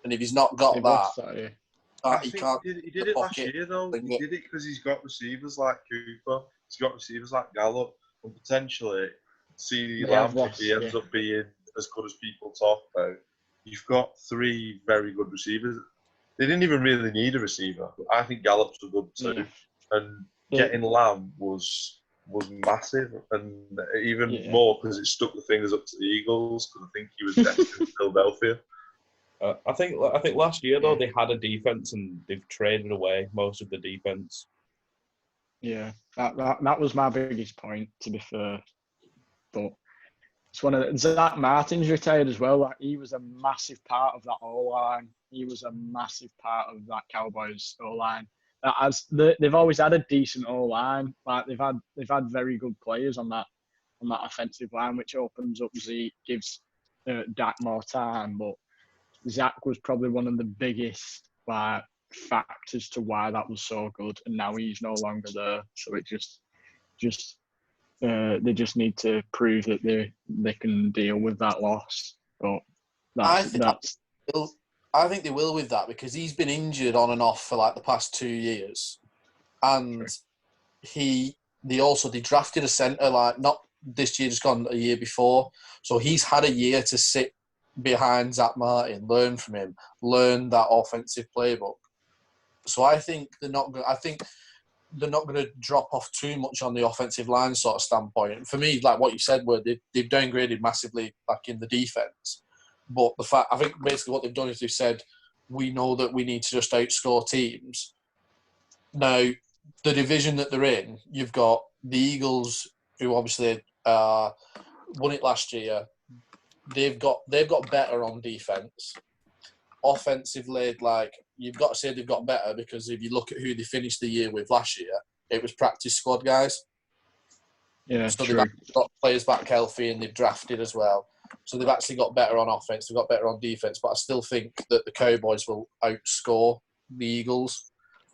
and if he's not got he can't. He did it last year, though. He did it because he's got receivers like Cooper. He's got receivers like Gallup, and potentially CD Lamb, if he ends up being as good as people talk about. You've got 3 very good receivers. They didn't even really need a receiver. I think Gallup's a good too, and getting Lamb was massive, and even more because it stuck the fingers up to the Eagles because I think he was destined in Philadelphia. I think last year though they had a defense and they've traded away most of the defense. Yeah, that was my biggest point, to be fair. But it's one of Zach Martin's retired as well. Like, he was a massive part of that O-line. He was a massive part of that Cowboys O-line. They've always had a decent O-line. Like they've had very good players on that offensive line, which opens up Zeke, gives Dak more time. But Zach was probably one of the biggest factors to why that was so good, and now he's no longer there. So it they just need to prove that they can deal with that loss. But I think they will with that because he's been injured on and off for like the past 2 years, and they drafted a centre like not this year, just gone a year before. So he's had a year to sit behind Zach Martin, learn from him, learn that offensive playbook. So I think they're not going to drop off too much on the offensive line sort of standpoint. For me, like what you said, where they've downgraded massively back in the defense. But I think basically what they've done is they've said, we know that we need to just outscore teams. Now, the division that they're in, you've got the Eagles, who obviously won it last year. They've got better on defense. Offensively, like you've got to say they've got better because if you look at who they finished the year with last year, it was practice squad guys. Yeah, so true. They've got players back healthy and they've drafted as well. So they've actually got better on offense. They've got better on defense. But I still think that the Cowboys will outscore the Eagles.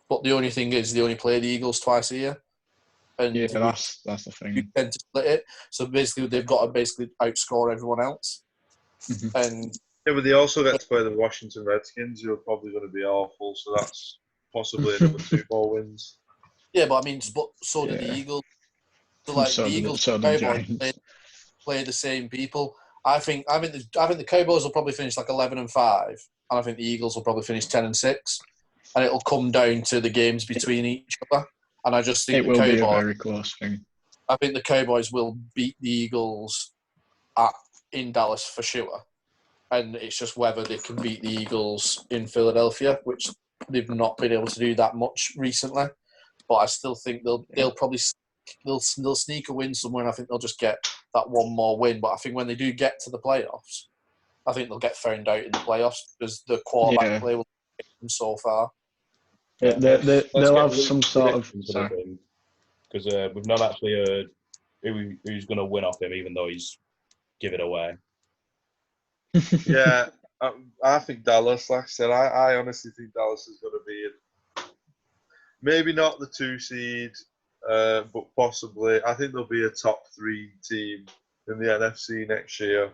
But the only thing is they only play the Eagles twice a year. And yeah, that's the thing. You tend to split it. So basically they've got to outscore everyone else. Mm-hmm. And yeah, but they also get to play the Washington Redskins, who are probably going to be awful. So that's possibly another 2 more wins. Yeah, but I mean, but so did the Eagles. So like the Eagles and Cowboys play the same people. I think the Cowboys will probably finish like 11-5, and I think the Eagles will probably finish 10-6, and it'll come down to the games between each other. And I just think it will be a very close thing. I think the Cowboys will beat the Eagles in Dallas for sure, and it's just whether they can beat the Eagles in Philadelphia, which they've not been able to do that much recently. But I still think they'll probably sneak a win somewhere, and I think they'll just get that one more win. But I think when they do get to the playoffs, I think they'll get found out in the playoffs because the quarterback play will take them so far. Yeah, they'll have some sort of... Because we've not actually heard who's going to win off him, even though he's give it away. Yeah, I think Dallas, like I said, I honestly think Dallas is going to be maybe not the 2 seed, but possibly. I think they'll be a top 3 team in the NFC next year.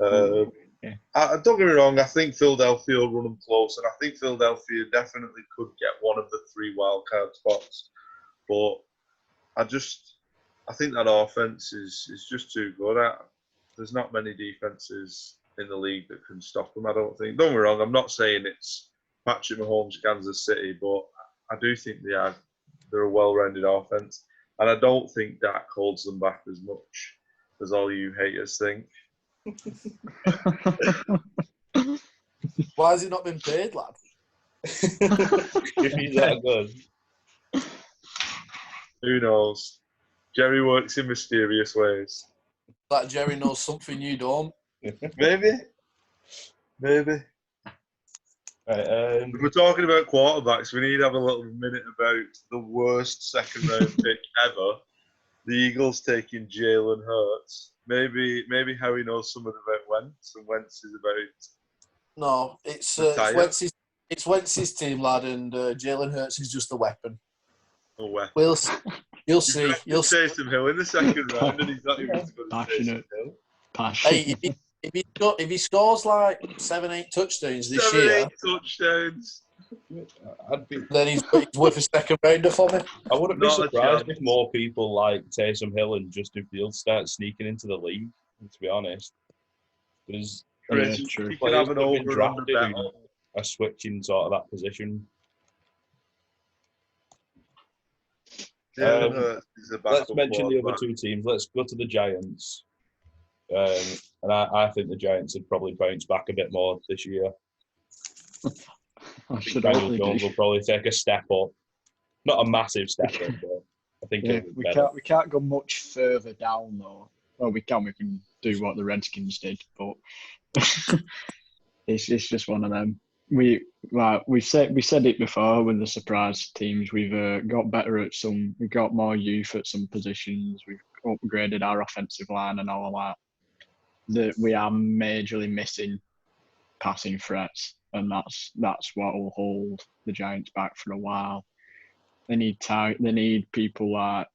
Don't get me wrong, I think Philadelphia will run them close, and I think Philadelphia definitely could get one of the 3 wildcard spots. But I think that offense is just too good. There's not many defenses in the league that can stop them, I don't think. Don't get me wrong, I'm not saying it's Patrick Mahomes, Kansas City, but I do think they're a well-rounded offense. And I don't think Dak holds them back as much as all you haters think. Why has he not been paid, lad? If he's that good. Who knows? Jerry works in mysterious ways. That Jerry knows something you don't. Maybe. Right, if we're talking about quarterbacks, we need to have a little minute about the worst second-round pick ever. The Eagles taking Jalen Hurts. Maybe Harry knows something about Wentz, and Wentz is about... No, it's Wentz's team, lad, and Jalen Hurts is just a weapon. A weapon. You'll see. You'll see. Taysom Hill in the second round, and he's not even as good as Taysom Hill. Passionate. Hey, if he scores like 7-8 touchdowns this year, 7-8 touchdowns. then he's worth a second rounder for me. I wouldn't be surprised if more people like Taysom Hill and Justin Fields start sneaking into the league, to be honest. Because players who are switching sort of that position. Let's mention the other 2 teams. Let's go to the Giants. And I think the Giants would probably bounce back a bit more this year. I think Daniel Jones will probably take a step up. Not a massive step up, but I think we can't go much further down though. Well, we can do what the Redskins did, but it's just one of them. We said it before with the surprise teams. We've got better at some. We've got more youth at some positions. We've upgraded our offensive line and all that. That we are majorly missing passing threats, and that's what will hold the Giants back for a while. They need people like...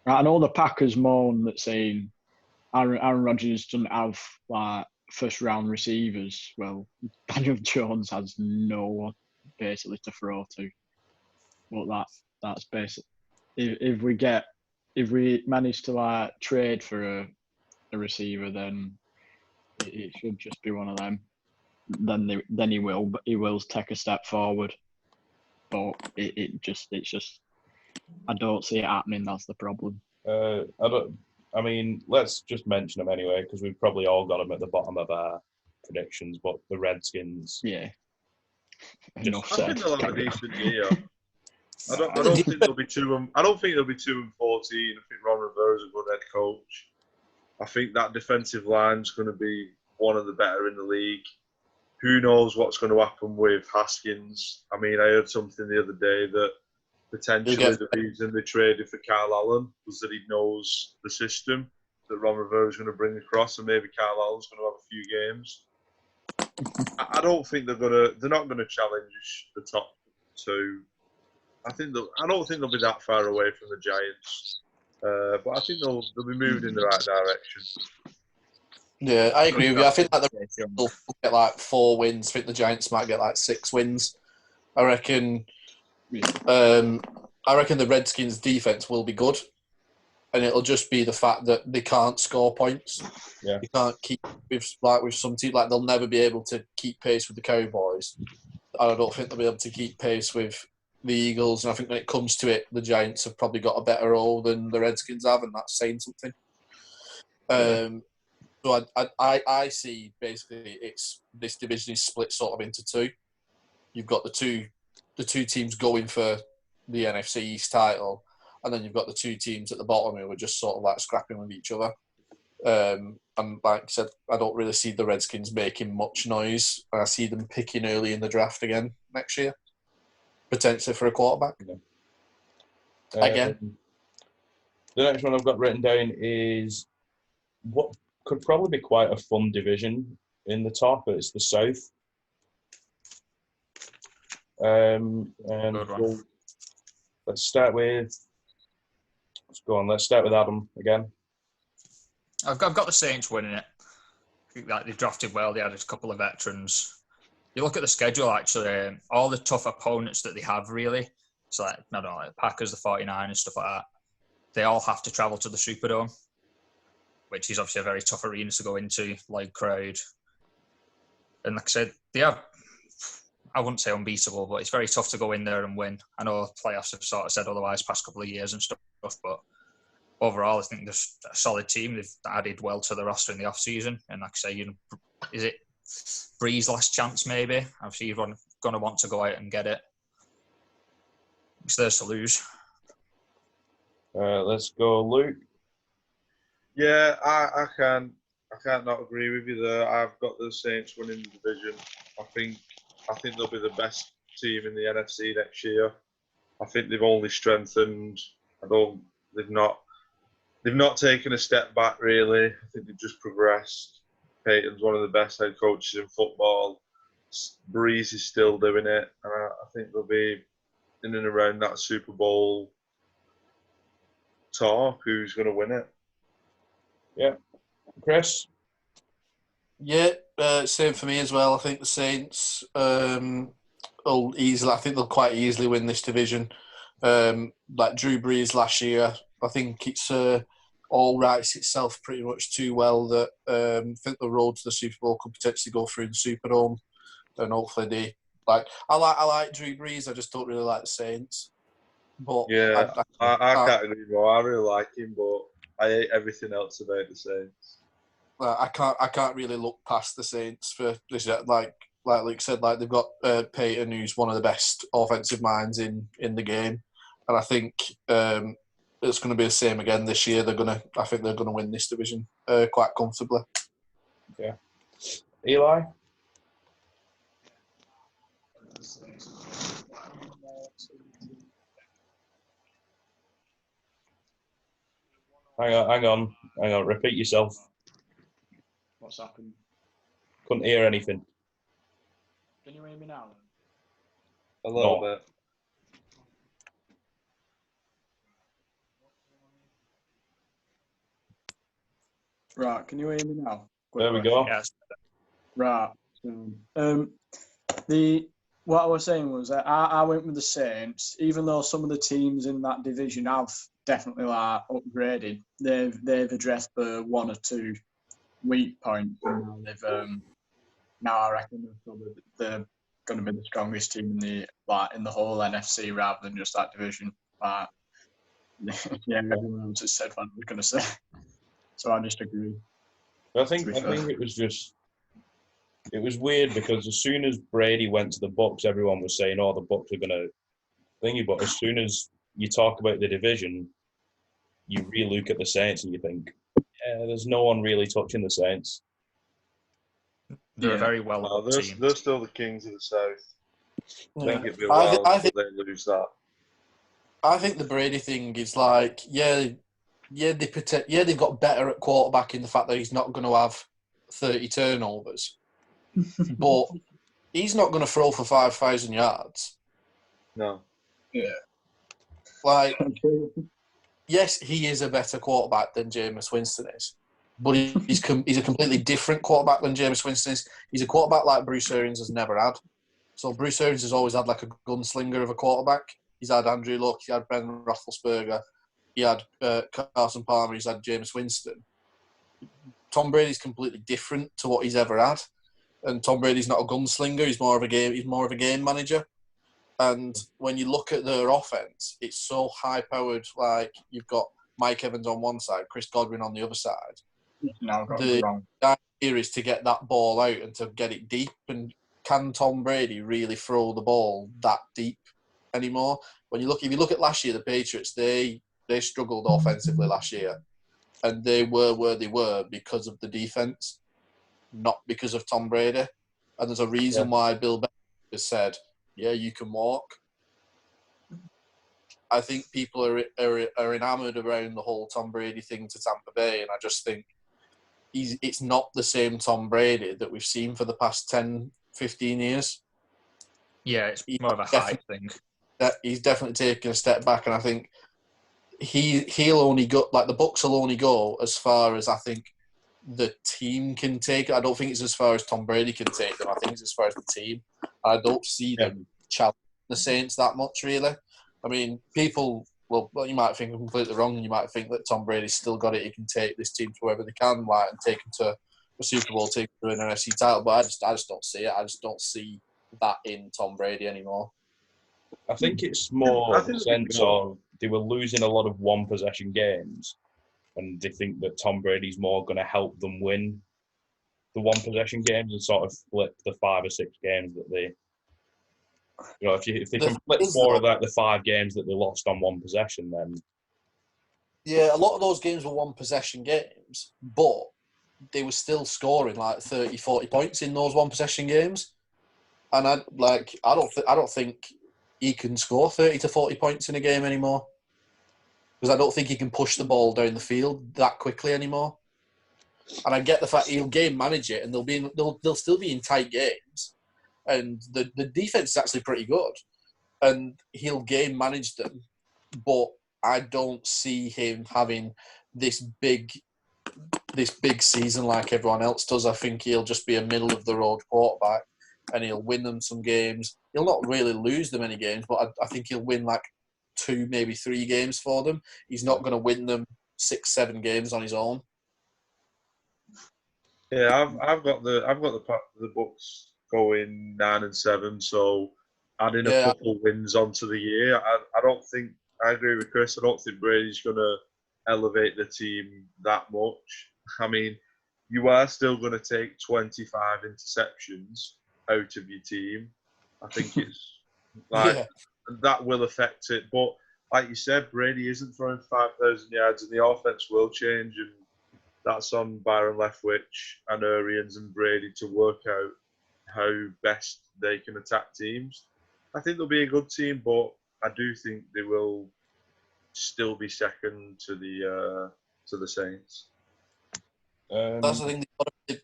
I know the Packers moan that saying Aaron Rodgers doesn't have like first-round receivers. Well, Daniel Jones has no one basically to throw to. But that's basic. If we manage to like trade for a receiver, then it should just be one of them. Then he will take a step forward. But it's just I don't see it happening. That's the problem. I mean, let's just mention them anyway, because we've probably all got them at the bottom of our predictions. But the Redskins, yeah, enough said. I think they'll have a decent year. I don't think they'll be 2. I don't think they'll be 2-14. I think Ron Rivera's a good head coach. I think that defensive line's going to be one of the better in the league. Who knows what's going to happen with Haskins? I mean, I heard something the other day that potentially the reason they traded for Kyle Allen was that he knows the system that Ron Rivera is going to bring across, and maybe Kyle Allen's going to have a few games. I don't think they're not going to challenge the top 2. I don't think they'll be that far away from the Giants, but I think they'll be moving in the right direction. Yeah, I agree with you. I think that they'll get like 4 wins. I think the Giants might get like 6 wins. I reckon. I reckon the Redskins' defense will be good, and it'll just be the fact that they can't score points. Yeah, they can't keep with some teams. Like they'll never be able to keep pace with the Cowboys. And I don't think they'll be able to keep pace with the Eagles. And I think when it comes to it, the Giants have probably got a better role than the Redskins have, and that's saying something. So I see basically this division is split sort of into two. You've got the two teams going for the NFC East title, and then you've got the two teams at the bottom who are just sort of like scrapping with each other. And like I said, I don't really see the Redskins making much noise. I see them picking early in the draft again next year, potentially for a quarterback. Again. The next one I've got written down is what could probably be quite a fun division in the top. It's the South. And let's start with Adam again. I've got the Saints winning it. I think that they've drafted well. They had a couple of veterans. You look at the schedule, actually, all the tough opponents that they have, really. So, like, I don't know, like the Packers, the 49ers, stuff like that. They all have to travel to the Superdome, which is obviously a very tough arena to go into, loud crowd. And like I said, they are, I wouldn't say unbeatable, but it's very tough to go in there and win. I know playoffs have sort of said otherwise past couple of years and stuff, but overall, I think there's a solid team. They've added well to the roster in the off-season. And like I say, is it Bree's last chance maybe? Obviously, you're going to want to go out and get it. It's theirs to lose. Let's go, Luke. Yeah, I can't not agree with you there. I've got the Saints winning the division. I think they'll be the best team in the NFC next year. I think they've only strengthened. They've not taken a step back really. I think they've just progressed. Peyton's one of the best head coaches in football. Breeze is still doing it, and I think they'll be in and around that Super Bowl talk. Who's going to win it? Yeah, Chris. Yeah, same for me as well. I think the Saints will easily. I think they'll quite easily win this division. Like Drew Brees last year, I think it's all writes itself pretty much too well that I think the road to the Super Bowl could potentially go through the Superdome, and hopefully they like. I like Drew Brees. I just don't really like the Saints. But yeah, I can't agree more. I really like him, but I hate everything else about the Saints. I can't really look past the Saints for this. Like Luke said, like they've got Peyton, who's one of the best offensive minds in the game, and I think it's going to be the same again this year. I think they're gonna win this division quite comfortably. Yeah, Eli. Hang on. Repeat yourself. What's happened? Couldn't hear anything. Can you hear me now? A little bit. Right, can you hear me now? There we go. Yes. Right. What I was saying was that I went with the Saints, even though some of the teams in that division have definitely upgraded. They've addressed the one or two weak points, and now I reckon they're going to be the strongest team in the whole NFC rather than just that division. Yeah, everyone else has said what I was going to say, so I just agree. I think it was weird because as soon as Brady went to the Bucs, everyone was saying, "Oh, the Bucs are going to thingy." But as soon as you talk about the division, you really look at the Saints and you think, "Yeah, there's no one really touching the Saints." They're very well. They're still the kings of the South. Yeah. I think it'd be wild if they lose that. I think the Brady thing is like, they've got better at quarterback in the fact that he's not going to have 30 turnovers. But he's not going to throw for 5,000 yards. No. Yeah. Like, yes, he is a better quarterback than Jameis Winston is. But he's a completely different quarterback than Jameis Winston is. He's a quarterback like Bruce Arians has never had. So Bruce Arians has always had like a gunslinger of a quarterback. He's had Andrew Luck, he had Ben Roethlisberger, he had Carson Palmer, he's had Jameis Winston. Tom Brady's completely different to what he's ever had, and Tom Brady's not a gunslinger. He's more of a game manager. And when you look at their offense, it's so high-powered. Like, you've got Mike Evans on one side, Chris Godwin on the other side. No, got the wrong. idea is to get that ball out and to get it deep. And can Tom Brady really throw the ball that deep anymore? If you look at last year, the Patriots, they struggled offensively last year, and they were where they were because of the defense, not because of Tom Brady. And there's a reason why Bill Belichick has said, "Yeah, you can walk." I think people are enamoured around the whole Tom Brady thing to Tampa Bay, and I just think it's not the same Tom Brady that we've seen for the past 10, 15 years. Yeah, it's more of a hype thing. He's definitely taken a step back, and I think he'll only go, like, the Bucs will only go as far as I think the team can take it. I don't think it's as far as Tom Brady can take them. I think it's as far as the team. I don't see them challenge the Saints that much, really. I mean, people, well, you might think I'm completely wrong, and you might think that Tom Brady's still got it. He can take this team to wherever they can, like, and take them to a Super Bowl, take them to an NFC title. But I just don't see it. I just don't see that in Tom Brady anymore. I think it's more the sense of they were losing a lot of one-possession games, and they think that Tom Brady's more going to help them win the one-possession games and sort of flip the 5 or 6 games that they... You know, if they can flip 4 of the 5 games that they lost on one possession, then... Yeah, a lot of those games were one-possession games, but they were still scoring like 30, 40 points in those one-possession games. And I don't think he can score 30 to 40 points in a game anymore, because I don't think he can push the ball down the field that quickly anymore. And I get the fact he'll game manage it, and they'll still be in tight games, and the defense is actually pretty good, and he'll game manage them. But I don't see him having this big season like everyone else does. I think he'll just be a middle of the road quarterback, and he'll win them some games. He'll not really lose them any games, but I think he'll win like 2, maybe 3 games for them. He's not going to win them 6, 7 games on his own. Yeah, I've got the Bucs going 9-7, so adding a couple wins onto the year. I agree with Chris. I don't think Brady's going to elevate the team that much. I mean, you are still going to take 25 interceptions out of your team. I think it's like that will affect it. But like you said, Brady isn't throwing 5,000 yards, and the offense will change, and that's on Byron Leftwich and Arians and Brady to work out how best they can attack teams. I think they'll be a good team, but I do think they will still be second to the Saints. That's the thing.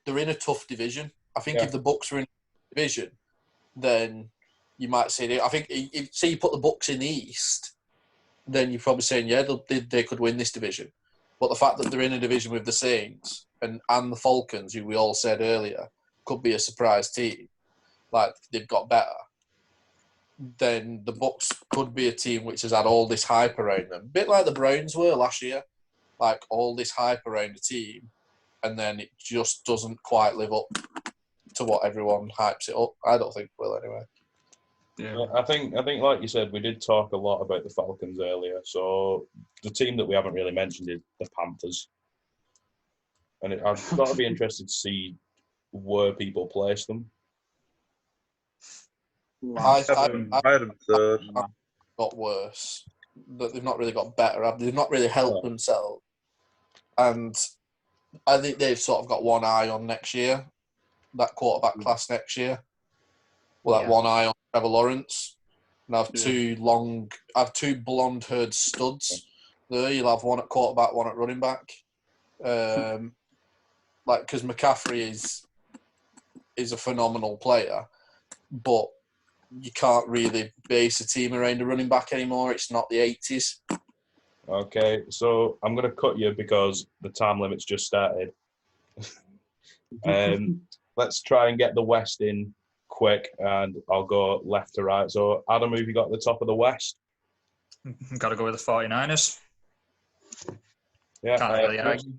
They're in a tough division. I think if the Bucs were in a division, then you might say I think if you put the Bucs in the East, then you're probably saying they could win this division. But the fact that they're in a division with the Saints and the Falcons, who we all said earlier, could be a surprise team, like they've got better, then the Bucs could be a team which has had all this hype around them. A bit like the Browns were last year, like all this hype around the team, and then it just doesn't quite live up to what everyone hypes it up. I don't think it will anyway. Yeah, I think like you said, we did talk a lot about the Falcons earlier. So the team that we haven't really mentioned is the Panthers, and I've got to be interested to see where people place them. I had them third. Got worse. They've not really got better. They've not really helped themselves, and I think they've sort of got one eye on next year, that quarterback class next year. Well, that one eye on Trevor Lawrence. And I have two blonde-haired studs there. You'll have one at quarterback, one at running back. Because McCaffrey is a phenomenal player, but you can't really base a team around a running back anymore. It's not the 80s. Okay, so I'm going to cut you because the time limit's just started. Let's try and get the West in quick, and I'll go left to right. So, Adam, who have you got at the top of the West? Got to go with the 49ers. Yeah. Can't really argue.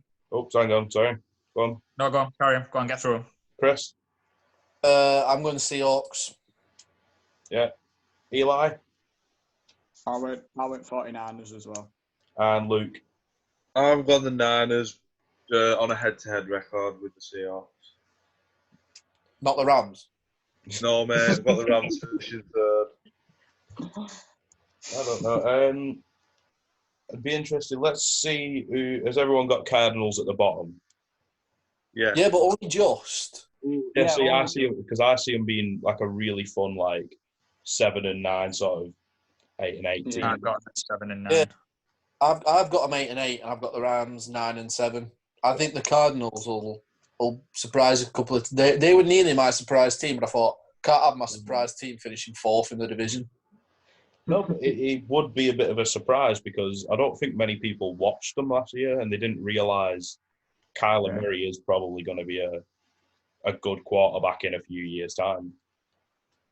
Hang on. Sorry. Go on. No, go on. Carry on. Go on, get through them. Chris? I'm going to Seahawks. Yeah. Eli? I went 49ers as well. And Luke? I've got the Niners on a head-to-head record with the Seahawks. Not the Rams. No, man. I've got the Rams finishing third. I don't know. I'd be interested. Let's see who has everyone got Cardinals at the bottom. Yeah. Yeah, but only just. Yeah, I see it because I see them being like a really fun, like 7 and 9 sort of 8 and 8 team. I've got 7 and 9. Yeah. I've got them 8 and 8, and I've got the Rams 9 and 7. I think the Cardinals will surprise a couple of. They were nearly my surprise team, but I thought can't have my surprise team finishing 4th in the division. No, but it would be a bit of a surprise because I don't think many people watched them last year and they didn't realise Kyler Murray is probably going to be a good quarterback in a few years' time.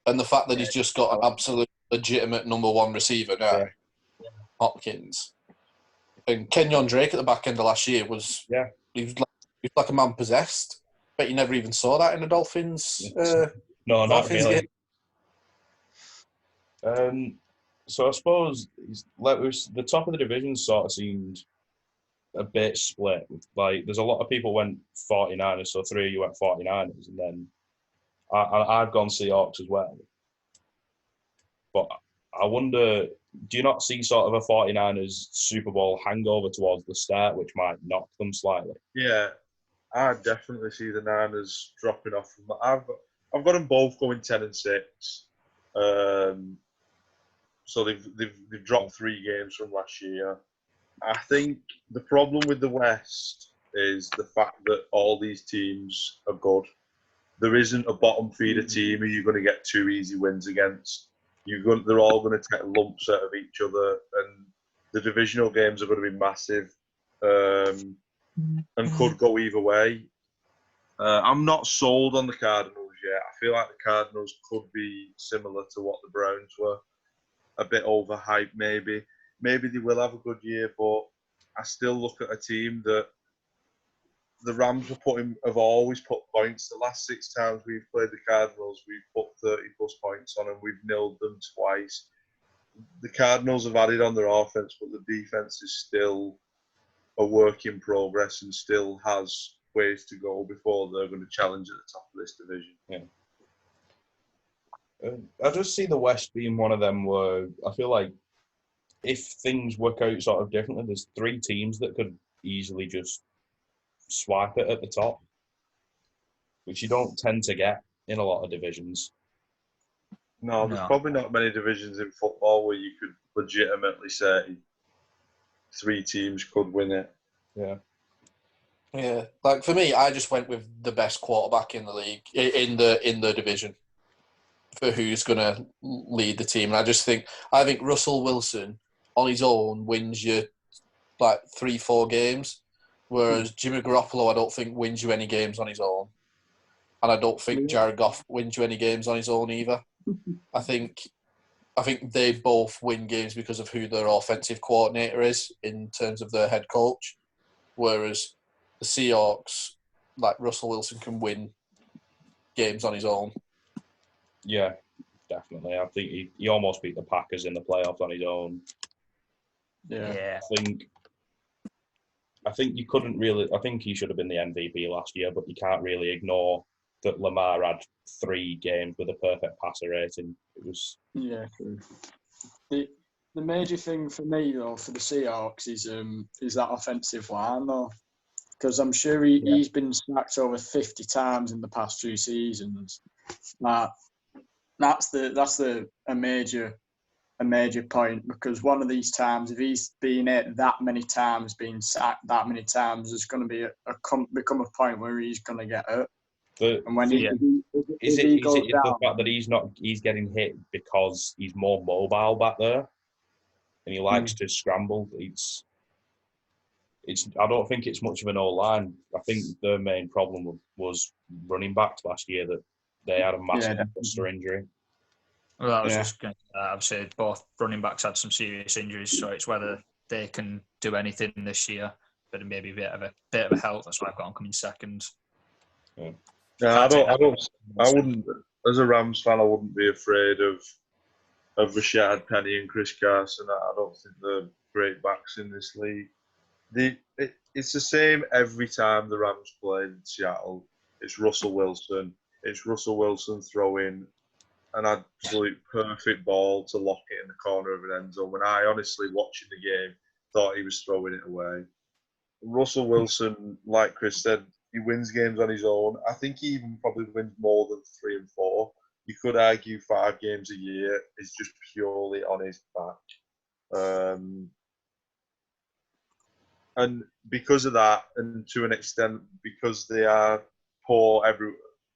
And the fact that he's just got an absolute legitimate number 1 receiver now, Hopkins. And Kenyon Drake at the back end of last year was he was like a man possessed. But you never even saw that in the Dolphins. No, not Dolphins really. So I suppose the top of the division sort of seemed a bit split. Like there's a lot of people went 49ers, so 3 of you went 49ers, and then I've gone Seahawks as well. But I wonder, do you not see sort of a 49ers Super Bowl hangover towards the start, which might knock them slightly? Yeah, I definitely see the Niners dropping off. I've got them both going 10 and 6. So they've dropped 3 games from last year. I think the problem with the West is the fact that all these teams are good. There isn't a bottom feeder team who you're going to get 2 easy wins against. They're all going to take lumps out of each other, and the divisional games are going to be massive and could go either way. I'm not sold on the Cardinals yet. I feel like the Cardinals could be similar to what the Browns were. A bit overhyped, maybe. Maybe they will have a good year, but I still look at a team that the Rams have always put points. The last 6 times we've played the Cardinals, we've put 30-plus points on them. We've nilled them twice. The Cardinals have added on their offense, but the defense is still a work in progress and still has ways to go before they're going to challenge at the top of this division. Yeah. I just see the West being one of them where I feel like if things work out sort of differently, there's 3 teams that could easily just swipe it at the top, which you don't tend to get in a lot of divisions. No, there's probably not many divisions in football where you could legitimately say 3 teams could win it. Yeah, like for me, I just went with the best quarterback in the league, in the division, for who's going to lead the team. And I think Russell Wilson on his own wins you like 3-4 games, whereas Jimmy Garoppolo I don't think wins you any games on his own, and I don't think Jared Goff wins you any games on his own either. I think they both win games because of who their offensive coordinator is in terms of their head coach, whereas the Seahawks, like Russell Wilson, can win games on his own. Yeah, definitely. I think he almost beat the Packers in the playoffs on his own. Yeah. I think you couldn't really. I think he should have been the MVP last year, but you can't really ignore that Lamar had 3 games with a perfect passer rating. It was true. The major thing for me though for the Seahawks is that offensive line though, because I'm sure he's been sacked over 50 times in the past 2 seasons. That's a major point, because one of these times, if he's been hit that many times, being sacked that many times, there's going to be become a point where he's going to get hurt. And when is it the fact that he's getting hit because he's more mobile back there and he likes to scramble? I don't think it's much of an O-line. I think the main problem was running backs last year, that they had a massive cluster injury. Well, I was just going to obviously both running backs had some serious injuries, so it's whether they can do anything this year, but maybe a bit of a help. That's why I've got them coming second. Yeah, I wouldn't. As a Rams fan, I wouldn't be afraid of Rashad Penny and Chris Carson. I don't think they're great backs in this league. It's the same every time the Rams play in Seattle. It's Russell Wilson. It's Russell Wilson throwing an absolute perfect ball to lock it in the corner of an end zone. When I honestly, watching the game, thought he was throwing it away. Russell Wilson, like Chris said, he wins games on his own. I think he even probably wins more than 3 and 4. You could argue 5 games a year is just purely on his back. And because of that, and to an extent, because they are poor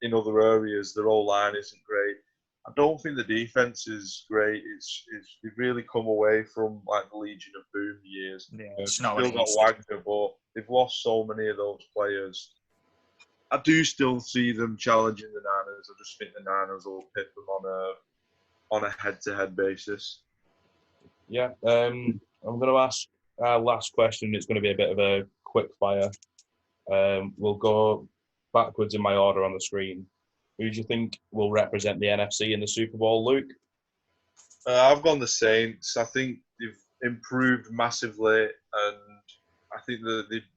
in other areas, their whole line isn't great. I don't think the defense is great. They've really come away from like the Legion of Boom years. Yeah, it's still got Wagner, but they've lost so many of those players. I do still see them challenging the Niners. I just think the Niners will pit them on a head-to-head basis. Yeah, I'm going to ask our last question. It's going to be a bit of a quick fire. We'll go backwards in my order on the screen. Who do you think will represent the NFC in the Super Bowl, Luke? I've gone the Saints. I think they've improved massively, and I think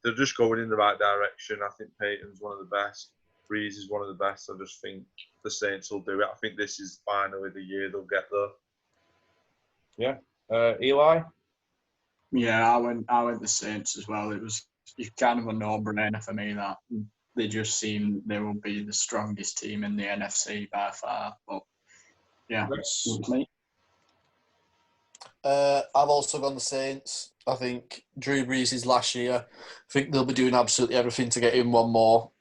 they're just going in the right direction. I think Peyton's one of the best. Breeze is one of the best. I just think the Saints will do it. I think this is finally the year they'll get there. Yeah. Eli? Yeah, I went the Saints as well. It's kind of a no-brainer for me that they just seem they will be the strongest team in the NFC by far. But yeah, me. I've also gone the Saints. I think Drew Brees is last year. I think they'll be doing absolutely everything to get him one more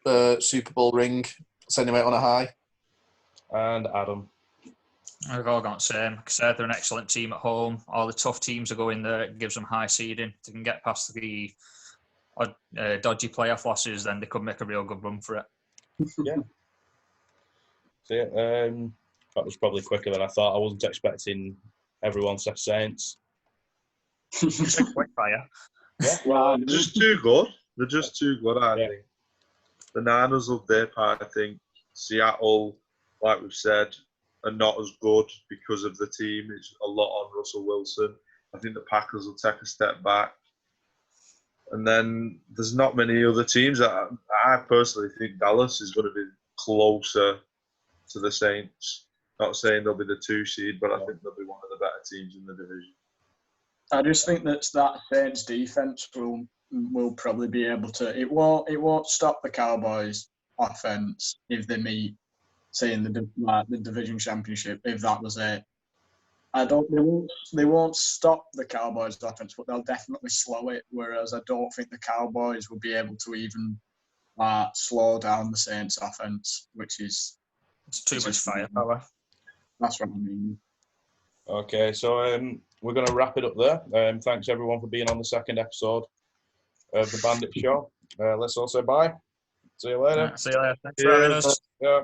Super Bowl ring, send him out on a high. And Adam? I've all gone the same. Like I said, they're an excellent team at home. All the tough teams are going there. It gives them high seeding. If they can get past the dodgy playoff losses, then they could make a real good run for it. Yeah. So, that was probably quicker than I thought. I wasn't expecting everyone to say Saints. It's a quick fire. Yeah. Well, they're just too good. They're just too good, I think. The Niners will dip, I think. Seattle, like we've said, are not as good because of the team. It's a lot on Russell Wilson. I think the Packers will take a step back. And then there's not many other teams. I personally think Dallas is going to be closer to the Saints. Not saying they'll be the 2 seed, but I think they'll be one of the better teams in the division. I just think that Saints defense will probably be able to. It won't stop the Cowboys offense if they meet, say, in the division championship. If that was it, They won't stop the Cowboys' offense, but they'll definitely slow it. Whereas I don't think the Cowboys will be able to even slow down the Saints' offense, which is too much firepower. That's what I mean. Okay, so we're going to wrap it up there. Thanks everyone for being on the second episode of the Bandits Show. Let's all say bye. See you later. See you later. Thanks for having us. Yeah.